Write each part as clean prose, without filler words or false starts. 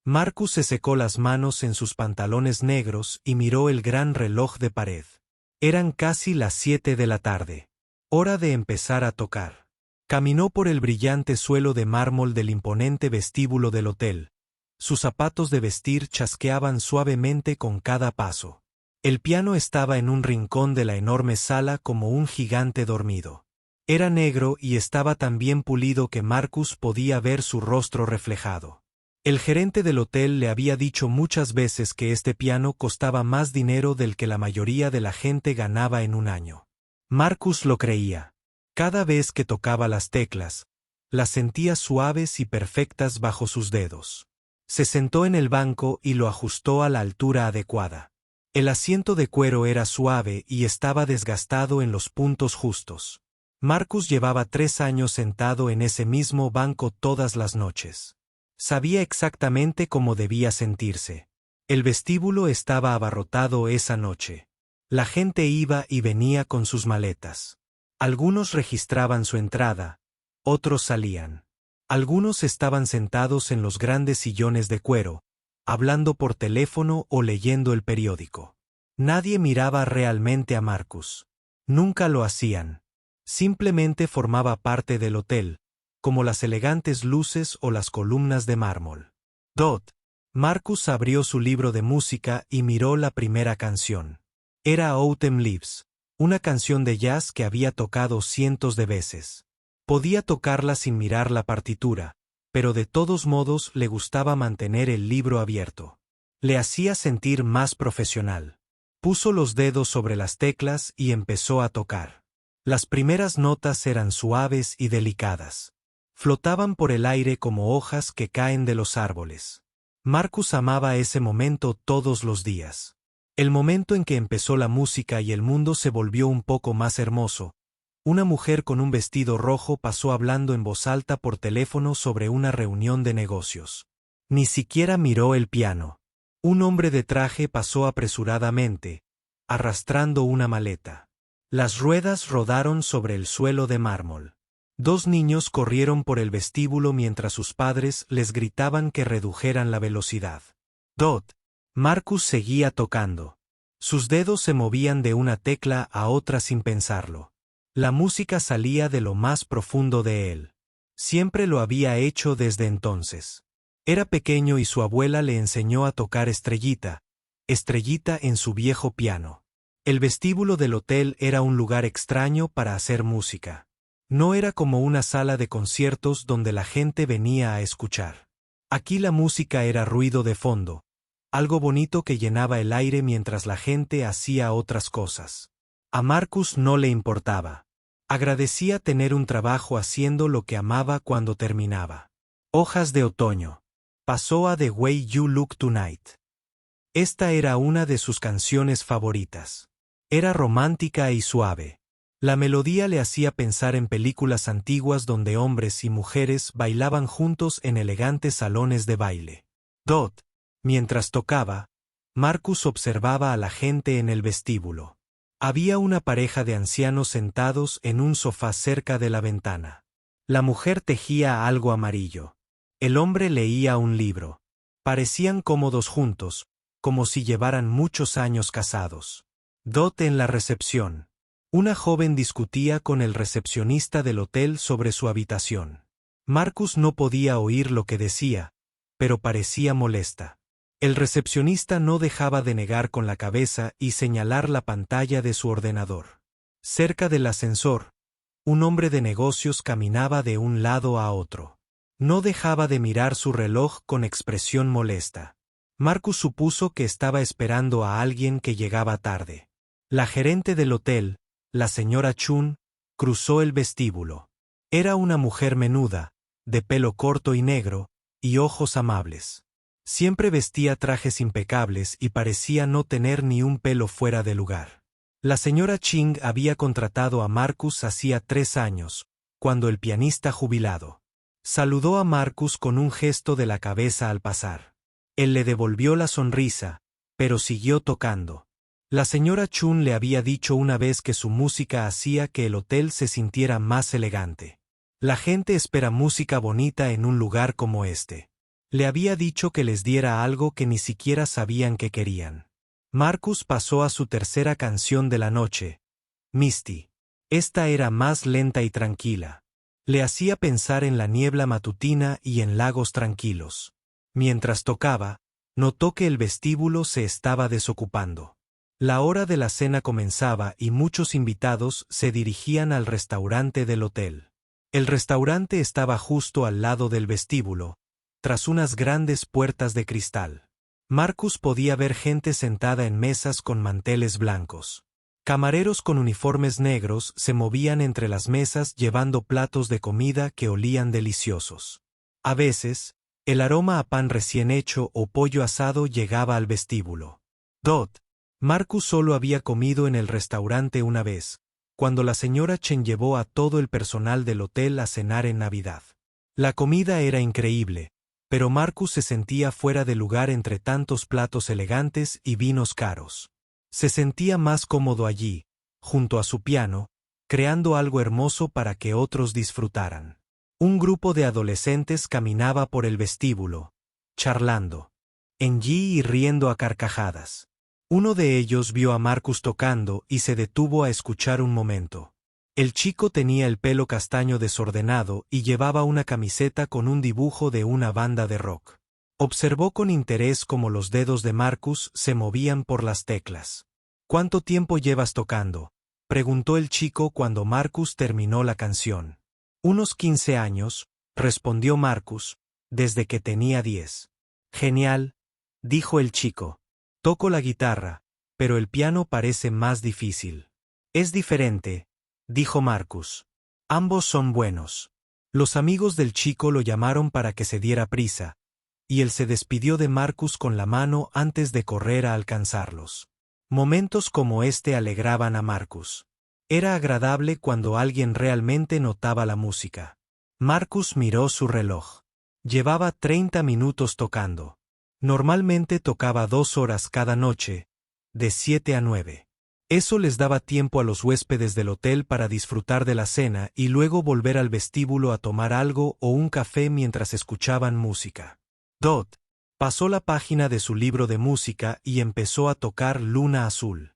Marcus se secó las manos en sus pantalones negros y miró el gran reloj de pared. Eran casi las 7 de la tarde. Hora de empezar a tocar. Caminó por el brillante suelo de mármol del imponente vestíbulo del hotel. Sus zapatos de vestir chasqueaban suavemente con cada paso. El piano estaba en un rincón de la enorme sala como un gigante dormido. Era negro y estaba tan bien pulido que Marcus podía ver su rostro reflejado. El gerente del hotel le había dicho muchas veces que este piano costaba más dinero del que la mayoría de la gente ganaba en un año. Marcus lo creía. Cada vez que tocaba las teclas, las sentía suaves y perfectas bajo sus dedos. Se sentó en el banco y lo ajustó a la altura adecuada. El asiento de cuero era suave y estaba desgastado en los puntos justos. Marcus llevaba 3 años sentado en ese mismo banco todas las noches. Sabía exactamente cómo debía sentirse. El vestíbulo estaba abarrotado esa noche. La gente iba y venía con sus maletas. Algunos registraban su entrada, otros salían. Algunos estaban sentados en los grandes sillones de cuero, hablando por teléfono o leyendo el periódico. Nadie miraba realmente a Marcus. Nunca lo hacían. Simplemente formaba parte del hotel, como las elegantes luces o las columnas de mármol. Marcus abrió su libro de música y miró la primera canción. Era Autumn Leaves, una canción de jazz que había tocado cientos de veces. Podía tocarla sin mirar la partitura, pero de todos modos le gustaba mantener el libro abierto. Le hacía sentir más profesional. Puso los dedos sobre las teclas y empezó a tocar. Las primeras notas eran suaves y delicadas. Flotaban por el aire como hojas que caen de los árboles. Marcus amaba ese momento todos los días. El momento en que empezó la música y el mundo se volvió un poco más hermoso. Una mujer con un vestido rojo pasó hablando en voz alta por teléfono sobre una reunión de negocios. Ni siquiera miró el piano. Un hombre de traje pasó apresuradamente, arrastrando una maleta. Las ruedas rodaron sobre el suelo de mármol. 2 niños corrieron por el vestíbulo mientras sus padres les gritaban que redujeran la velocidad. Marcus seguía tocando. Sus dedos se movían de una tecla a otra sin pensarlo. La música salía de lo más profundo de él. Siempre lo había hecho desde entonces. Era pequeño y su abuela le enseñó a tocar Estrellita en su viejo piano. El vestíbulo del hotel era un lugar extraño para hacer música. No era como una sala de conciertos donde la gente venía a escuchar. Aquí la música era ruido de fondo, algo bonito que llenaba el aire mientras la gente hacía otras cosas. A Marcus no le importaba. Agradecía tener un trabajo haciendo lo que amaba cuando terminaba. Hojas de otoño. Pasó a The Way You Look Tonight. Esta era una de sus canciones favoritas. Era romántica y suave. La melodía le hacía pensar en películas antiguas donde hombres y mujeres bailaban juntos en elegantes salones de baile. Mientras tocaba, Marcus observaba a la gente en el vestíbulo. Había una pareja de ancianos sentados en un sofá cerca de la ventana. La mujer tejía algo amarillo. El hombre leía un libro. Parecían cómodos juntos, como si llevaran muchos años casados. En la recepción. Una joven discutía con el recepcionista del hotel sobre su habitación. Marcus no podía oír lo que decía, pero parecía molesta. El recepcionista no dejaba de negar con la cabeza y señalar la pantalla de su ordenador. Cerca del ascensor, un hombre de negocios caminaba de un lado a otro. No dejaba de mirar su reloj con expresión molesta. Marcus supuso que estaba esperando a alguien que llegaba tarde. La gerente del hotel, la señora Chun, cruzó el vestíbulo. Era una mujer menuda, de pelo corto y negro, y ojos amables. Siempre vestía trajes impecables y parecía no tener ni un pelo fuera de lugar. La señora Ching había contratado a Marcus hacía 3 años, cuando el pianista jubilado. Saludó a Marcus con un gesto de la cabeza al pasar. Él le devolvió la sonrisa, pero siguió tocando. La señora Chun le había dicho una vez que su música hacía que el hotel se sintiera más elegante. La gente espera música bonita en un lugar como este. Le había dicho que les diera algo que ni siquiera sabían que querían. Marcus pasó a su tercera canción de la noche, Misty. Esta era más lenta y tranquila. Le hacía pensar en la niebla matutina y en lagos tranquilos. Mientras tocaba, notó que el vestíbulo se estaba desocupando. La hora de la cena comenzaba y muchos invitados se dirigían al restaurante del hotel. El restaurante estaba justo al lado del vestíbulo, tras unas grandes puertas de cristal. Marcus podía ver gente sentada en mesas con manteles blancos. Camareros con uniformes negros se movían entre las mesas llevando platos de comida que olían deliciosos. A veces, el aroma a pan recién hecho o pollo asado llegaba al vestíbulo. Marcus solo había comido en el restaurante una vez, cuando la señora Chen llevó a todo el personal del hotel a cenar en Navidad. La comida era increíble, pero Marcus se sentía fuera de lugar entre tantos platos elegantes y vinos caros. Se sentía más cómodo allí, junto a su piano, creando algo hermoso para que otros disfrutaran. Un grupo de adolescentes caminaba por el vestíbulo, charlando, y riendo a carcajadas. Uno de ellos vio a Marcus tocando y se detuvo a escuchar un momento. El chico tenía el pelo castaño desordenado y llevaba una camiseta con un dibujo de una banda de rock. Observó con interés cómo los dedos de Marcus se movían por las teclas. ¿Cuánto tiempo llevas tocando?, preguntó el chico cuando Marcus terminó la canción. Unos 15 años, respondió Marcus, desde que tenía 10. Genial, dijo el chico. Toco la guitarra, pero el piano parece más difícil. Es diferente, dijo Marcus. Ambos son buenos. Los amigos del chico lo llamaron para que se diera prisa, y él se despidió de Marcus con la mano antes de correr a alcanzarlos. Momentos como este alegraban a Marcus. Era agradable cuando alguien realmente notaba la música. Marcus miró su reloj. Llevaba 30 minutos tocando. Normalmente tocaba 2 horas cada noche, de 7 a 9. Eso les daba tiempo a los huéspedes del hotel para disfrutar de la cena y luego volver al vestíbulo a tomar algo o un café mientras escuchaban música. Pasó la página de su libro de música y empezó a tocar Luna Azul.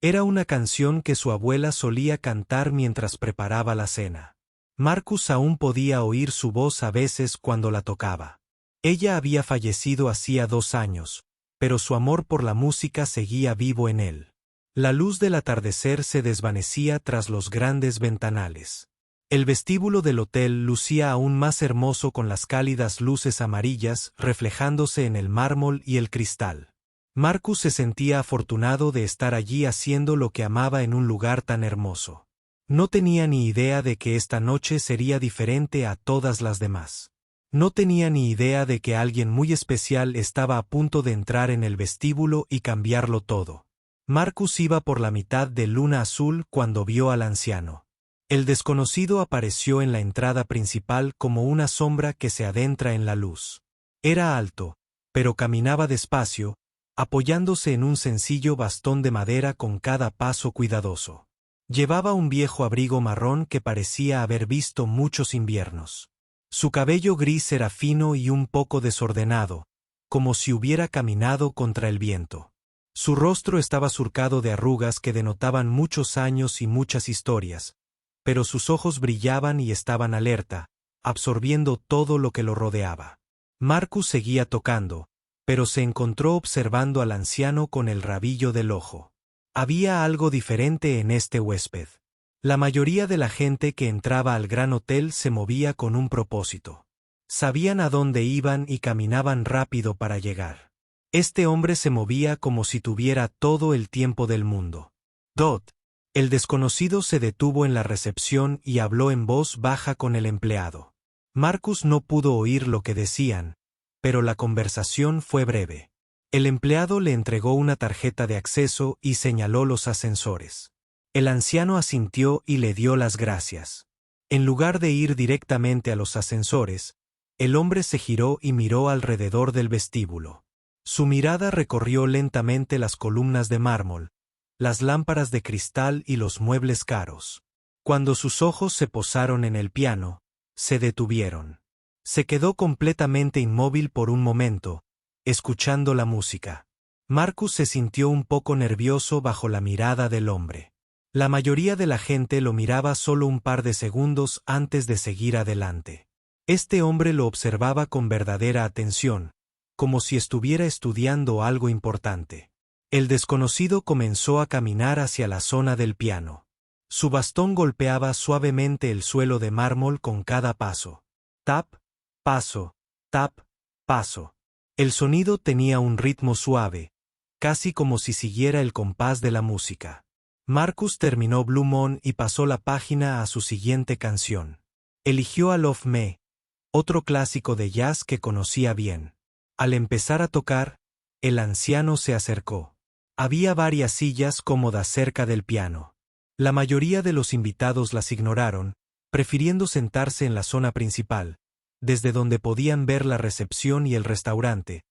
Era una canción que su abuela solía cantar mientras preparaba la cena. Marcus aún podía oír su voz a veces cuando la tocaba. Ella había fallecido hacía 2 años, pero su amor por la música seguía vivo en él. La luz del atardecer se desvanecía tras los grandes ventanales. El vestíbulo del hotel lucía aún más hermoso con las cálidas luces amarillas reflejándose en el mármol y el cristal. Marcus se sentía afortunado de estar allí haciendo lo que amaba en un lugar tan hermoso. No tenía ni idea de que esta noche sería diferente a todas las demás. No tenía ni idea de que alguien muy especial estaba a punto de entrar en el vestíbulo y cambiarlo todo. Marcus iba por la mitad de Luna Azul cuando vio al anciano. El desconocido apareció en la entrada principal como una sombra que se adentra en la luz. Era alto, pero caminaba despacio, apoyándose en un sencillo bastón de madera con cada paso cuidadoso. Llevaba un viejo abrigo marrón que parecía haber visto muchos inviernos. Su cabello gris era fino y un poco desordenado, como si hubiera caminado contra el viento. Su rostro estaba surcado de arrugas que denotaban muchos años y muchas historias, pero sus ojos brillaban y estaban alerta, absorbiendo todo lo que lo rodeaba. Marcus seguía tocando, pero se encontró observando al anciano con el rabillo del ojo. Había algo diferente en este huésped. La mayoría de la gente que entraba al gran hotel se movía con un propósito. Sabían a dónde iban y caminaban rápido para llegar. Este hombre se movía como si tuviera todo el tiempo del mundo. El desconocido se detuvo en la recepción y habló en voz baja con el empleado. Marcus no pudo oír lo que decían, pero la conversación fue breve. El empleado le entregó una tarjeta de acceso y señaló los ascensores. El anciano asintió y le dio las gracias. En lugar de ir directamente a los ascensores, el hombre se giró y miró alrededor del vestíbulo. Su mirada recorrió lentamente las columnas de mármol, las lámparas de cristal y los muebles caros. Cuando sus ojos se posaron en el piano, se detuvieron. Se quedó completamente inmóvil por un momento, escuchando la música. Marcus se sintió un poco nervioso bajo la mirada del hombre. La mayoría de la gente lo miraba solo un par de segundos antes de seguir adelante. Este hombre lo observaba con verdadera atención, como si estuviera estudiando algo importante. El desconocido comenzó a caminar hacia la zona del piano. Su bastón golpeaba suavemente el suelo de mármol con cada paso. Tap, paso, tap, paso. El sonido tenía un ritmo suave, casi como si siguiera el compás de la música. Marcus terminó Blue Moon y pasó la página a su siguiente canción. Eligió a Love Me, otro clásico de jazz que conocía bien. Al empezar a tocar, el anciano se acercó. Había varias sillas cómodas cerca del piano. La mayoría de los invitados las ignoraron, prefiriendo sentarse en la zona principal, desde donde podían ver la recepción y el restaurante,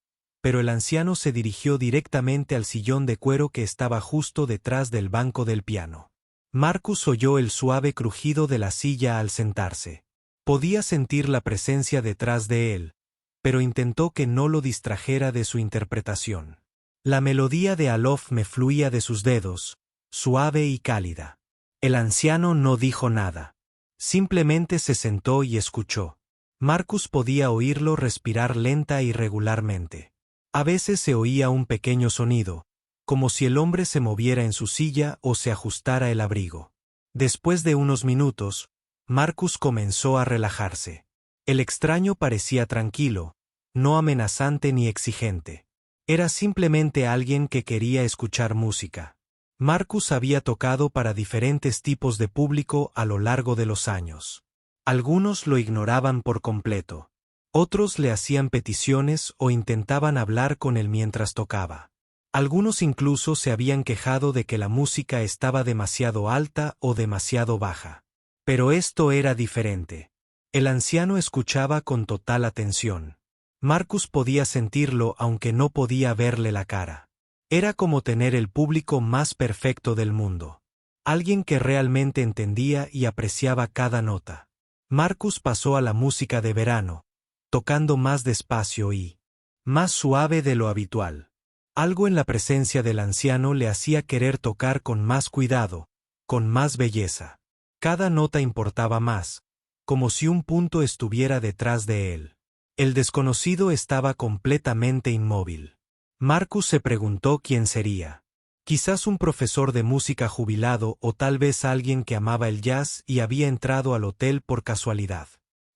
pero el anciano se dirigió directamente al sillón de cuero que estaba justo detrás del banco del piano. Marcus oyó el suave crujido de la silla al sentarse. Podía sentir la presencia detrás de él, pero intentó que no lo distrajera de su interpretación. La melodía de Alof me fluía de sus dedos, suave y cálida. El anciano no dijo nada. Simplemente se sentó y escuchó. Marcus podía oírlo respirar lenta y regularmente. A veces se oía un pequeño sonido, como si el hombre se moviera en su silla o se ajustara el abrigo. Después de unos minutos, Marcus comenzó a relajarse. El extraño parecía tranquilo, no amenazante ni exigente. Era simplemente alguien que quería escuchar música. Marcus había tocado para diferentes tipos de público a lo largo de los años. Algunos lo ignoraban por completo. Otros le hacían peticiones o intentaban hablar con él mientras tocaba. Algunos incluso se habían quejado de que la música estaba demasiado alta o demasiado baja. Pero esto era diferente. El anciano escuchaba con total atención. Marcus podía sentirlo aunque no podía verle la cara. Era como tener el público más perfecto del mundo. Alguien que realmente entendía y apreciaba cada nota. Marcus pasó a la música de verano, tocando más despacio y más suave de lo habitual. Algo en la presencia del anciano le hacía querer tocar con más cuidado, con más belleza. Cada nota importaba más, como si un punto estuviera detrás de él. El desconocido estaba completamente inmóvil. Marcus se preguntó quién sería. Quizás un profesor de música jubilado o tal vez alguien que amaba el jazz y había entrado al hotel por casualidad.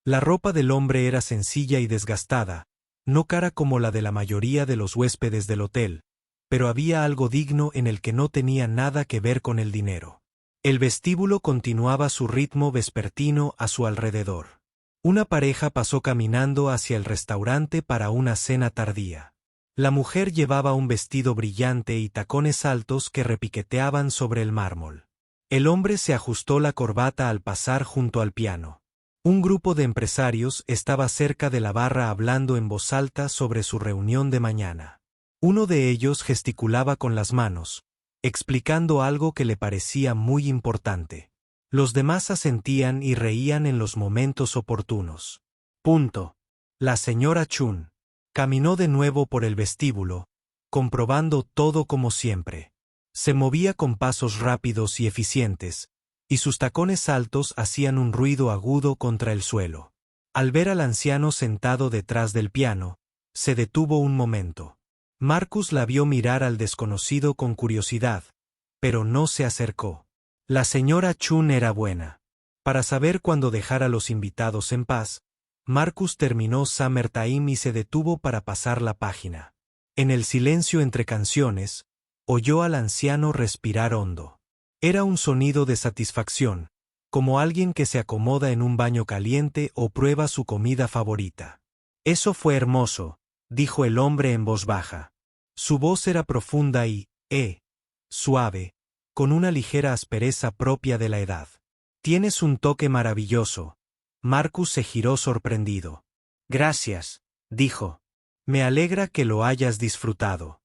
La ropa del hombre era sencilla y desgastada, no cara como la de la mayoría de los huéspedes del hotel, pero había algo digno en el que no tenía nada que ver con el dinero. El vestíbulo continuaba su ritmo vespertino a su alrededor. Una pareja pasó caminando hacia el restaurante para una cena tardía. La mujer llevaba un vestido brillante y tacones altos que repiqueteaban sobre el mármol. El hombre se ajustó la corbata al pasar junto al piano. Un grupo de empresarios estaba cerca de la barra hablando en voz alta sobre su reunión de mañana. Uno de ellos gesticulaba con las manos, explicando algo que le parecía muy importante. Los demás asentían y reían en los momentos oportunos. La señora Chun caminó de nuevo por el vestíbulo, comprobando todo como siempre. Se movía con pasos rápidos y eficientes, y sus tacones altos hacían un ruido agudo contra el suelo. Al ver al anciano sentado detrás del piano, se detuvo un momento. Marcus la vio mirar al desconocido con curiosidad, pero no se acercó. La señora Chun era buena. Para saber cuándo dejar a los invitados en paz, Marcus terminó Summertime y se detuvo para pasar la página. En el silencio entre canciones, oyó al anciano respirar hondo. Era un sonido de satisfacción, como alguien que se acomoda en un baño caliente o prueba su comida favorita. Eso fue hermoso, dijo el hombre en voz baja. Su voz era profunda y, suave, con una ligera aspereza propia de la edad. Tienes un toque maravilloso. Marcus se giró sorprendido. Gracias, dijo. Me alegra que lo hayas disfrutado.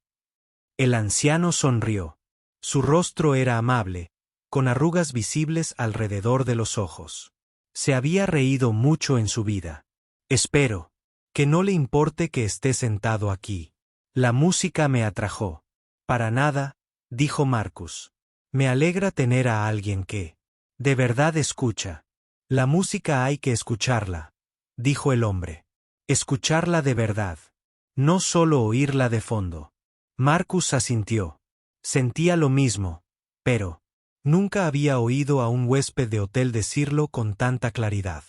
El anciano sonrió. Su rostro era amable, con arrugas visibles alrededor de los ojos. Se había reído mucho en su vida. Espero que no le importe que esté sentado aquí. La música me atrajo. Para nada, dijo Marcus. Me alegra tener a alguien que de verdad escucha. La música hay que escucharla, dijo el hombre. Escucharla de verdad. No solo oírla de fondo. Marcus asintió. Sentía lo mismo, pero nunca había oído a un huésped de hotel decirlo con tanta claridad.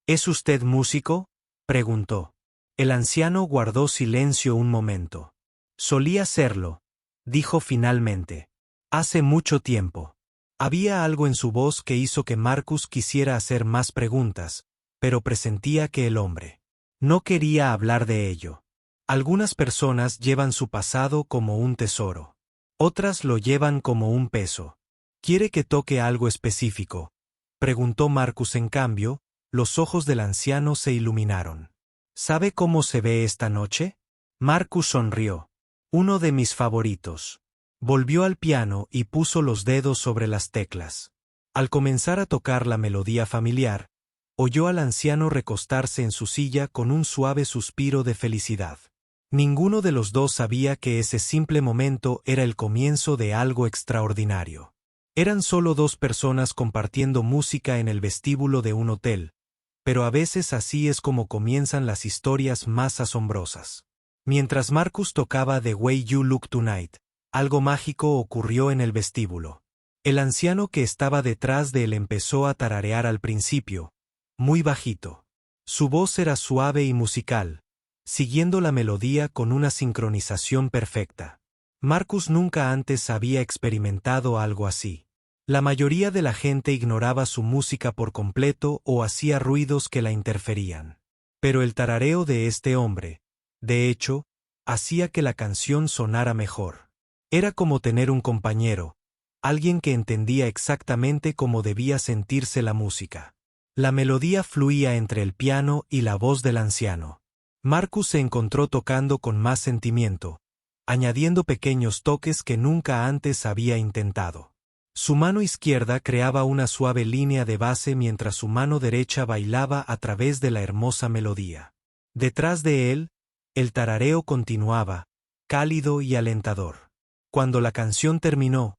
¿Es usted músico?, preguntó. El anciano guardó silencio un momento. Solía serlo, dijo finalmente. Hace mucho tiempo. Había algo en su voz que hizo que Marcus quisiera hacer más preguntas, pero presentía que el hombre no quería hablar de ello. Algunas personas llevan su pasado como un tesoro. Otras lo llevan como un peso. ¿Quiere que toque algo específico?, preguntó Marcus. En cambio, los ojos del anciano se iluminaron. ¿Sabe cómo se ve esta noche? Marcus sonrió. Uno de mis favoritos. Volvió al piano y puso los dedos sobre las teclas. Al comenzar a tocar la melodía familiar, oyó al anciano recostarse en su silla con un suave suspiro de felicidad. Ninguno de los dos sabía que ese simple momento era el comienzo de algo extraordinario. Eran solo dos personas compartiendo música en el vestíbulo de un hotel, pero a veces así es como comienzan las historias más asombrosas. Mientras Marcus tocaba The Way You Look Tonight, algo mágico ocurrió en el vestíbulo. El anciano que estaba detrás de él empezó a tararear al principio, muy bajito. Su voz era suave y musical, siguiendo la melodía con una sincronización perfecta. Marcus nunca antes había experimentado algo así. La mayoría de la gente ignoraba su música por completo o hacía ruidos que la interferían. Pero el tarareo de este hombre, de hecho, hacía que la canción sonara mejor. Era como tener un compañero, alguien que entendía exactamente cómo debía sentirse la música. La melodía fluía entre el piano y la voz del anciano. Marcus se encontró tocando con más sentimiento, añadiendo pequeños toques que nunca antes había intentado. Su mano izquierda creaba una suave línea de base mientras su mano derecha bailaba a través de la hermosa melodía. Detrás de él, el tarareo continuaba, cálido y alentador. Cuando la canción terminó,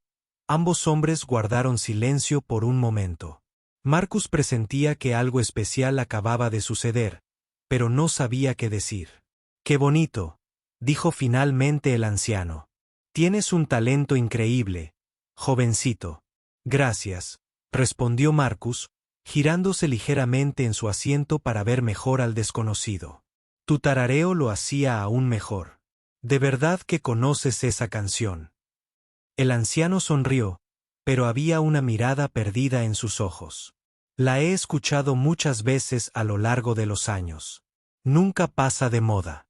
ambos hombres guardaron silencio por un momento. Marcus presentía que algo especial acababa de suceder, pero no sabía qué decir. «Qué bonito», dijo finalmente el anciano. «Tienes un talento increíble, jovencito». «Gracias», respondió Marcus, girándose ligeramente en su asiento para ver mejor al desconocido. «Tu tarareo lo hacía aún mejor. ¿De verdad que conoces esa canción?». El anciano sonrió, pero había una mirada perdida en sus ojos. «La he escuchado muchas veces a lo largo de los años. Nunca pasa de moda».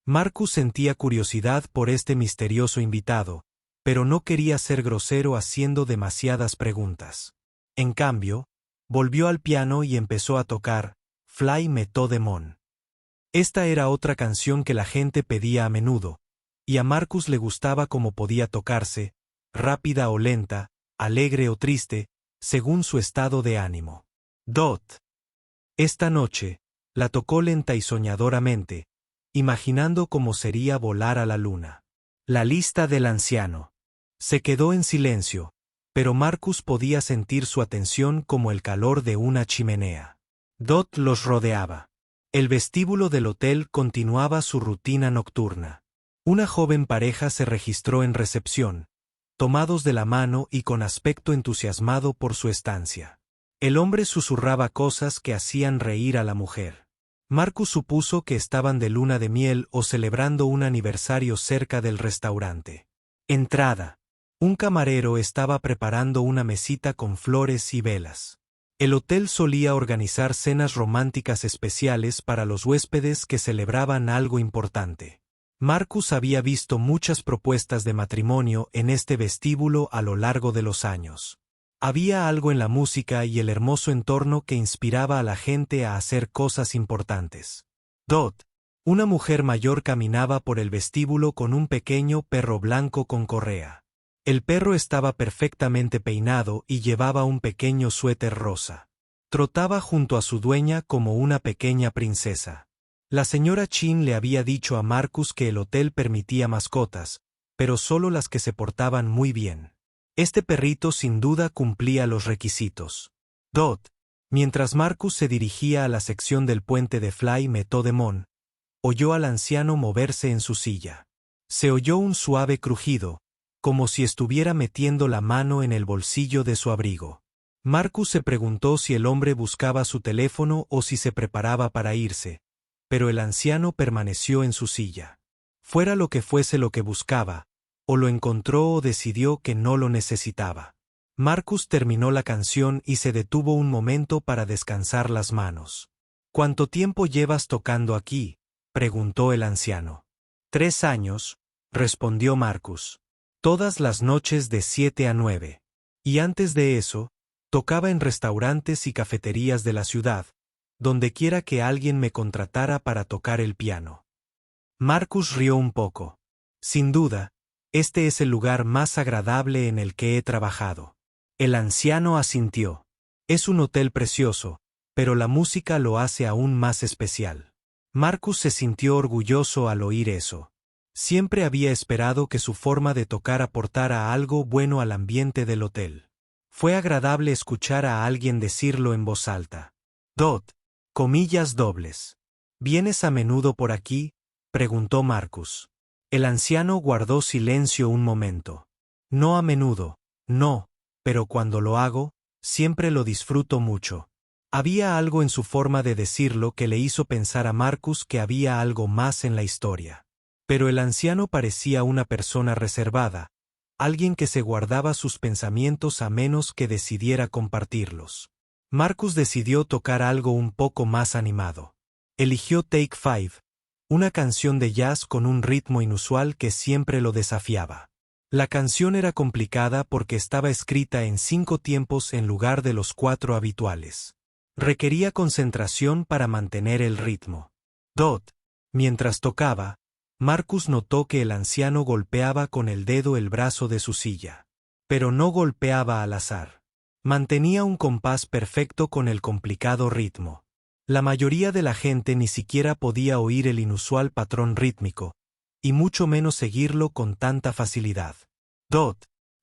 Marcus sentía curiosidad por este misterioso invitado, pero no quería ser grosero haciendo demasiadas preguntas. En cambio, volvió al piano y empezó a tocar Fly Me to the Moon. Esta era otra canción que la gente pedía a menudo, y a Marcus le gustaba cómo podía tocarse, rápida o lenta, alegre o triste, según su estado de ánimo. Dot. Esta noche, la tocó lenta y soñadoramente, imaginando cómo sería volar a la luna. La lista del anciano. Se quedó en silencio, pero Marcus podía sentir su atención como el calor de una chimenea. Dot los rodeaba. El vestíbulo del hotel continuaba su rutina nocturna. Una joven pareja se registró en recepción, tomados de la mano y con aspecto entusiasmado por su estancia. El hombre susurraba cosas que hacían reír a la mujer. Marcus supuso que estaban de luna de miel o celebrando un aniversario cerca del restaurante. Entrada. Un camarero estaba preparando una mesita con flores y velas. El hotel solía organizar cenas románticas especiales para los huéspedes que celebraban algo importante. Marcus había visto muchas propuestas de matrimonio en este vestíbulo a lo largo de los años. Había algo en la música y el hermoso entorno que inspiraba a la gente a hacer cosas importantes. Dot. Una mujer mayor caminaba por el vestíbulo con un pequeño perro blanco con correa. El perro estaba perfectamente peinado y llevaba un pequeño suéter rosa. Trotaba junto a su dueña como una pequeña princesa. La señora Chin le había dicho a Marcus que el hotel permitía mascotas, pero solo las que se portaban muy bien. Este perrito sin duda cumplía los requisitos. Mientras Marcus se dirigía a la sección del puente de Fly Methodemon, oyó al anciano moverse en su silla. Se oyó un suave crujido, como si estuviera metiendo la mano en el bolsillo de su abrigo. Marcus se preguntó si el hombre buscaba su teléfono o si se preparaba para irse, pero el anciano permaneció en su silla. Fuera lo que fuese lo que buscaba, o lo encontró o decidió que no lo necesitaba. Marcus terminó la canción y se detuvo un momento para descansar las manos. ¿Cuánto tiempo llevas tocando aquí?, preguntó el anciano. 3 años, respondió Marcus. Todas las noches de 7 a 9. Y antes de eso, tocaba en restaurantes y cafeterías de la ciudad, donde quiera que alguien me contratara para tocar el piano. Marcus rió un poco. Sin duda, este es el lugar más agradable en el que he trabajado. El anciano asintió. Es un hotel precioso, pero la música lo hace aún más especial. Marcus se sintió orgulloso al oír eso. Siempre había esperado que su forma de tocar aportara algo bueno al ambiente del hotel. Fue agradable escuchar a alguien decirlo en voz alta. Comillas dobles. ¿Vienes a menudo por aquí?, preguntó Marcus. El anciano guardó silencio un momento. No a menudo, no, pero cuando lo hago, siempre lo disfruto mucho. Había algo en su forma de decirlo que le hizo pensar a Marcus que había algo más en la historia. Pero el anciano parecía una persona reservada, alguien que se guardaba sus pensamientos a menos que decidiera compartirlos. Marcus decidió tocar algo un poco más animado. Eligió Take 5, una canción de jazz con un ritmo inusual que siempre lo desafiaba. La canción era complicada porque estaba escrita en 5 tiempos en lugar de los 4 habituales. Requería concentración para mantener el ritmo. Mientras tocaba, Marcus notó que el anciano golpeaba con el dedo el brazo de su silla. Pero no golpeaba al azar. Mantenía un compás perfecto con el complicado ritmo. La mayoría de la gente ni siquiera podía oír el inusual patrón rítmico, y mucho menos seguirlo con tanta facilidad.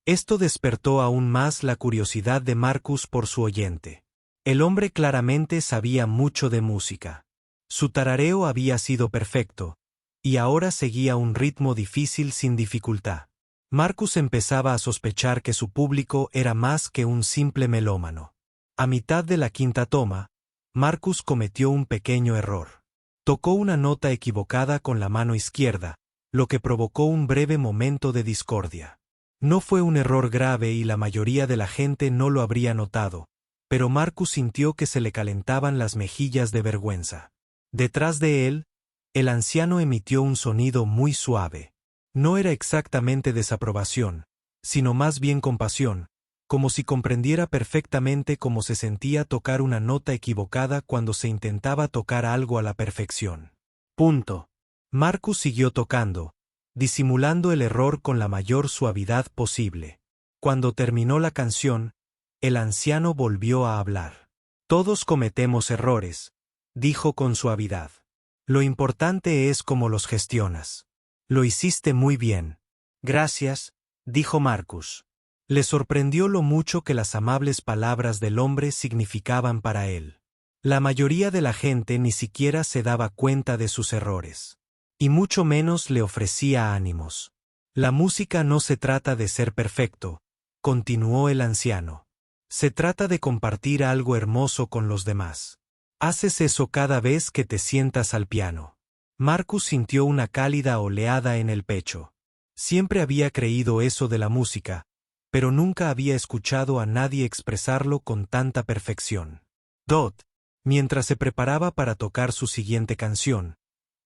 Esto despertó aún más la curiosidad de Marcus por su oyente. El hombre claramente sabía mucho de música. Su tarareo había sido perfecto, y ahora seguía un ritmo difícil sin dificultad. Marcus empezaba a sospechar que su público era más que un simple melómano. A mitad de la quinta toma, Marcus cometió un pequeño error. Tocó una nota equivocada con la mano izquierda, lo que provocó un breve momento de discordia. No fue un error grave y la mayoría de la gente no lo habría notado, pero Marcus sintió que se le calentaban las mejillas de vergüenza. Detrás de él, el anciano emitió un sonido muy suave. No era exactamente desaprobación, sino más bien compasión, como si comprendiera perfectamente cómo se sentía tocar una nota equivocada cuando se intentaba tocar algo a la perfección. Marcus siguió tocando, disimulando el error con la mayor suavidad posible. Cuando terminó la canción, el anciano volvió a hablar. Todos cometemos errores, dijo con suavidad. Lo importante es cómo los gestionas. Lo hiciste muy bien. Gracias, dijo Marcus. Le sorprendió lo mucho que las amables palabras del hombre significaban para él. La mayoría de la gente ni siquiera se daba cuenta de sus errores. Y mucho menos le ofrecía ánimos. La música no se trata de ser perfecto, continuó el anciano. Se trata de compartir algo hermoso con los demás. Haces eso cada vez que te sientas al piano. Marcus sintió una cálida oleada en el pecho. Siempre había creído eso de la música, pero nunca había escuchado a nadie expresarlo con tanta perfección. Mientras se preparaba para tocar su siguiente canción,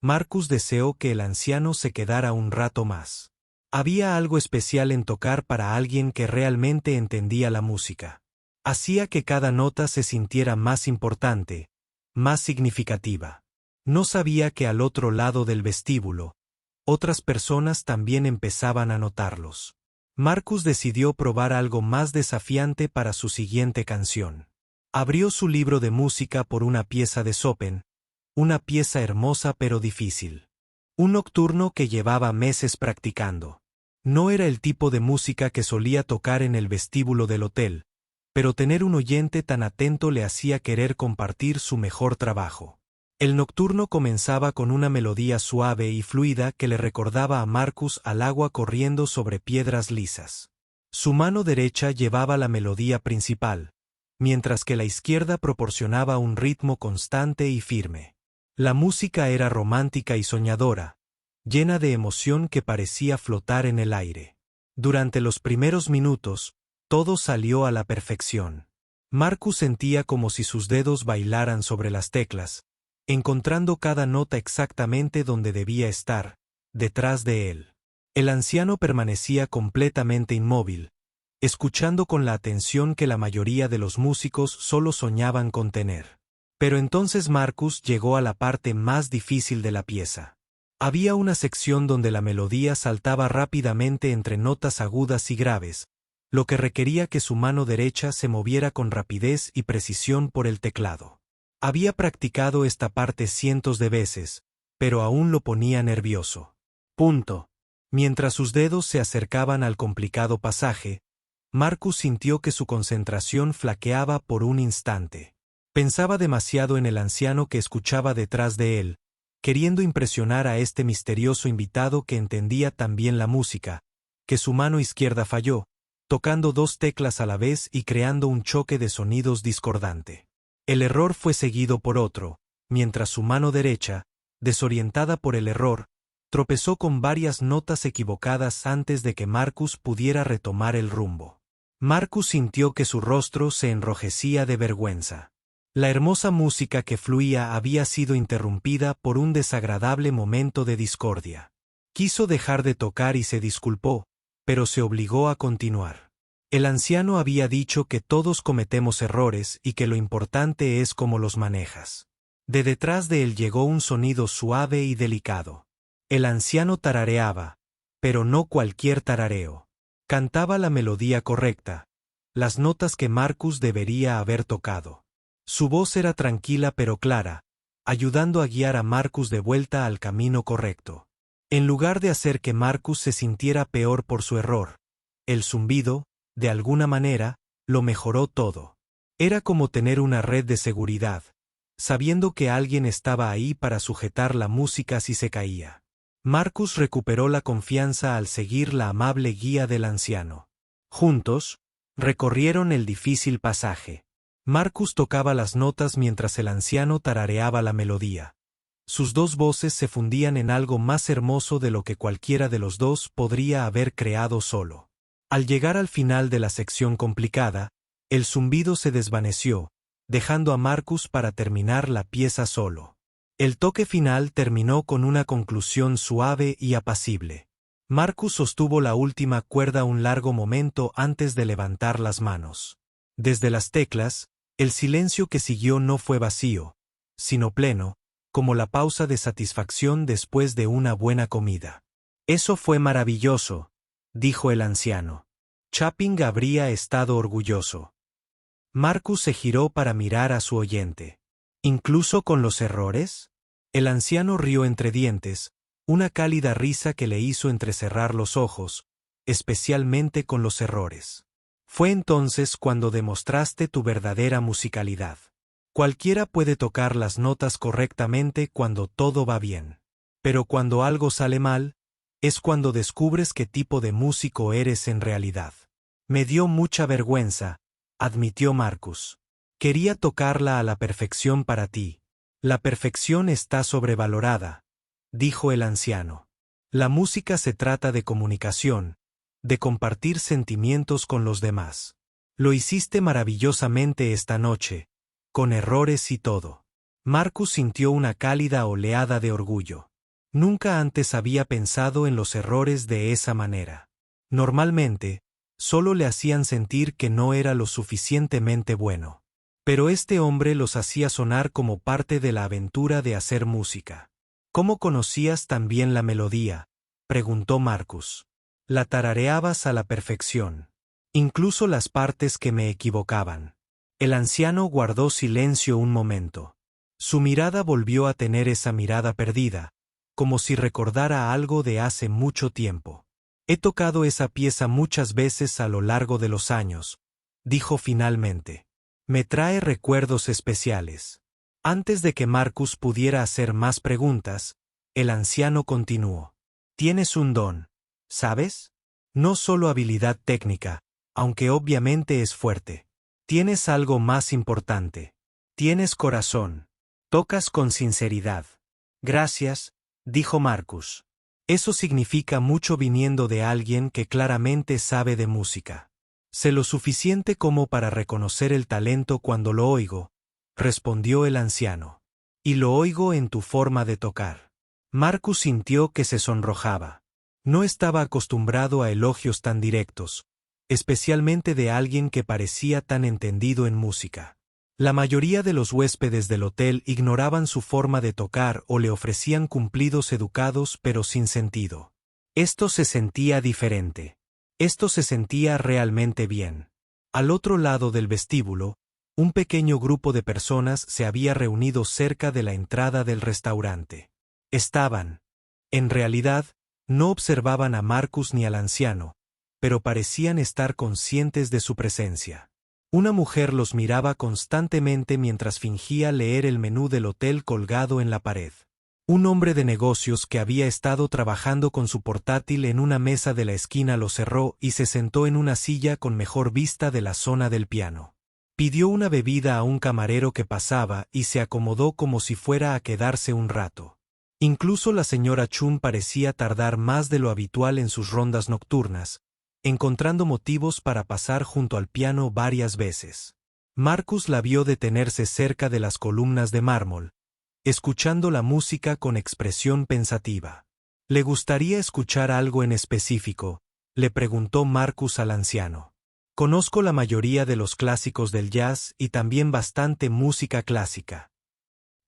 Marcus deseó que el anciano se quedara un rato más. Había algo especial en tocar para alguien que realmente entendía la música. Hacía que cada nota se sintiera más importante, más significativa. No sabía que al otro lado del vestíbulo, otras personas también empezaban a notarlos. Marcus decidió probar algo más desafiante para su siguiente canción. Abrió su libro de música por una pieza de Chopin, una pieza hermosa pero difícil. Un nocturno que llevaba meses practicando. No era el tipo de música que solía tocar en el vestíbulo del hotel, pero tener un oyente tan atento le hacía querer compartir su mejor trabajo. El nocturno comenzaba con una melodía suave y fluida que le recordaba a Marcus al agua corriendo sobre piedras lisas. Su mano derecha llevaba la melodía principal, mientras que la izquierda proporcionaba un ritmo constante y firme. La música era romántica y soñadora, llena de emoción que parecía flotar en el aire. Durante los primeros minutos, todo salió a la perfección. Marcus sentía como si sus dedos bailaran sobre las teclas, encontrando cada nota exactamente donde debía estar, detrás de él. El anciano permanecía completamente inmóvil, escuchando con la atención que la mayoría de los músicos solo soñaban con tener. Pero entonces Marcus llegó a la parte más difícil de la pieza. Había una sección donde la melodía saltaba rápidamente entre notas agudas y graves, lo que requería que su mano derecha se moviera con rapidez y precisión por el teclado. Había practicado esta parte cientos de veces, pero aún lo ponía nervioso. Mientras sus dedos se acercaban al complicado pasaje, Marcus sintió que su concentración flaqueaba por un instante. Pensaba demasiado en el anciano que escuchaba detrás de él, queriendo impresionar a este misterioso invitado que entendía tan bien la música, que su mano izquierda falló, tocando dos teclas a la vez y creando un choque de sonidos discordante. El error fue seguido por otro, mientras su mano derecha, desorientada por el error, tropezó con varias notas equivocadas antes de que Marcus pudiera retomar el rumbo. Marcus sintió que su rostro se enrojecía de vergüenza. La hermosa música que fluía había sido interrumpida por un desagradable momento de discordia. Quiso dejar de tocar y se disculpó, pero se obligó a continuar. El anciano había dicho que todos cometemos errores y que lo importante es cómo los manejas. De detrás de él llegó un sonido suave y delicado. El anciano tarareaba, pero no cualquier tarareo. Cantaba la melodía correcta, las notas que Marcus debería haber tocado. Su voz era tranquila pero clara, ayudando a guiar a Marcus de vuelta al camino correcto. En lugar de hacer que Marcus se sintiera peor por su error, el zumbido, de alguna manera, lo mejoró todo. Era como tener una red de seguridad, sabiendo que alguien estaba ahí para sujetar la música si se caía. Marcus recuperó la confianza al seguir la amable guía del anciano. Juntos, recorrieron el difícil pasaje. Marcus tocaba las notas mientras el anciano tarareaba la melodía. Sus dos voces se fundían en algo más hermoso de lo que cualquiera de los dos podría haber creado solo. Al llegar al final de la sección complicada, el zumbido se desvaneció, dejando a Marcus para terminar la pieza solo. El toque final terminó con una conclusión suave y apacible. Marcus sostuvo la última cuerda un largo momento antes de levantar las manos. Desde las teclas, el silencio que siguió no fue vacío, sino pleno, como la pausa de satisfacción después de una buena comida. «Eso fue maravilloso», dijo el anciano. Chopin habría estado orgulloso. Marcus se giró para mirar a su oyente. «¿Incluso con los errores?». El anciano rió entre dientes, una cálida risa que le hizo entrecerrar los ojos, especialmente con los errores. Fue entonces cuando demostraste tu verdadera musicalidad. Cualquiera puede tocar las notas correctamente cuando todo va bien. Pero cuando algo sale mal, es cuando descubres qué tipo de músico eres en realidad. Me dio mucha vergüenza, admitió Marcus. Quería tocarla a la perfección para ti. La perfección está sobrevalorada, dijo el anciano. La música se trata de comunicación, de compartir sentimientos con los demás. Lo hiciste maravillosamente esta noche, con errores y todo. Marcus sintió una cálida oleada de orgullo. Nunca antes había pensado en los errores de esa manera. Normalmente, solo le hacían sentir que no era lo suficientemente bueno. Pero este hombre los hacía sonar como parte de la aventura de hacer música. ¿Cómo conocías tan bien la melodía?, preguntó Marcus. La tarareabas a la perfección. Incluso las partes que me equivocaban. El anciano guardó silencio un momento. Su mirada volvió a tener esa mirada perdida, como si recordara algo de hace mucho tiempo. He tocado esa pieza muchas veces a lo largo de los años, dijo finalmente. Me trae recuerdos especiales. Antes de que Marcus pudiera hacer más preguntas, el anciano continuó. Tienes un don, ¿sabes? No solo habilidad técnica, aunque obviamente es fuerte. Tienes algo más importante. Tienes corazón. Tocas con sinceridad. Gracias, dijo Marcus. Eso significa mucho viniendo de alguien que claramente sabe de música. Sé lo suficiente como para reconocer el talento cuando lo oigo, respondió el anciano. Y lo oigo en tu forma de tocar. Marcus sintió que se sonrojaba. No estaba acostumbrado a elogios tan directos, especialmente de alguien que parecía tan entendido en música. La mayoría de los huéspedes del hotel ignoraban su forma de tocar o le ofrecían cumplidos educados pero sin sentido. Esto se sentía diferente. Esto se sentía realmente bien. Al otro lado del vestíbulo, un pequeño grupo de personas se había reunido cerca de la entrada del restaurante. En realidad, no observaban a Marcus ni al anciano, pero parecían estar conscientes de su presencia. Una mujer los miraba constantemente mientras fingía leer el menú del hotel colgado en la pared. Un hombre de negocios que había estado trabajando con su portátil en una mesa de la esquina lo cerró y se sentó en una silla con mejor vista de la zona del piano. Pidió una bebida a un camarero que pasaba y se acomodó como si fuera a quedarse un rato. Incluso la señora Chun parecía tardar más de lo habitual en sus rondas nocturnas, encontrando motivos para pasar junto al piano varias veces. Marcus la vio detenerse cerca de las columnas de mármol, escuchando la música con expresión pensativa. ¿Le gustaría escuchar algo en específico?, le preguntó Marcus al anciano. Conozco la mayoría de los clásicos del jazz y también bastante música clásica.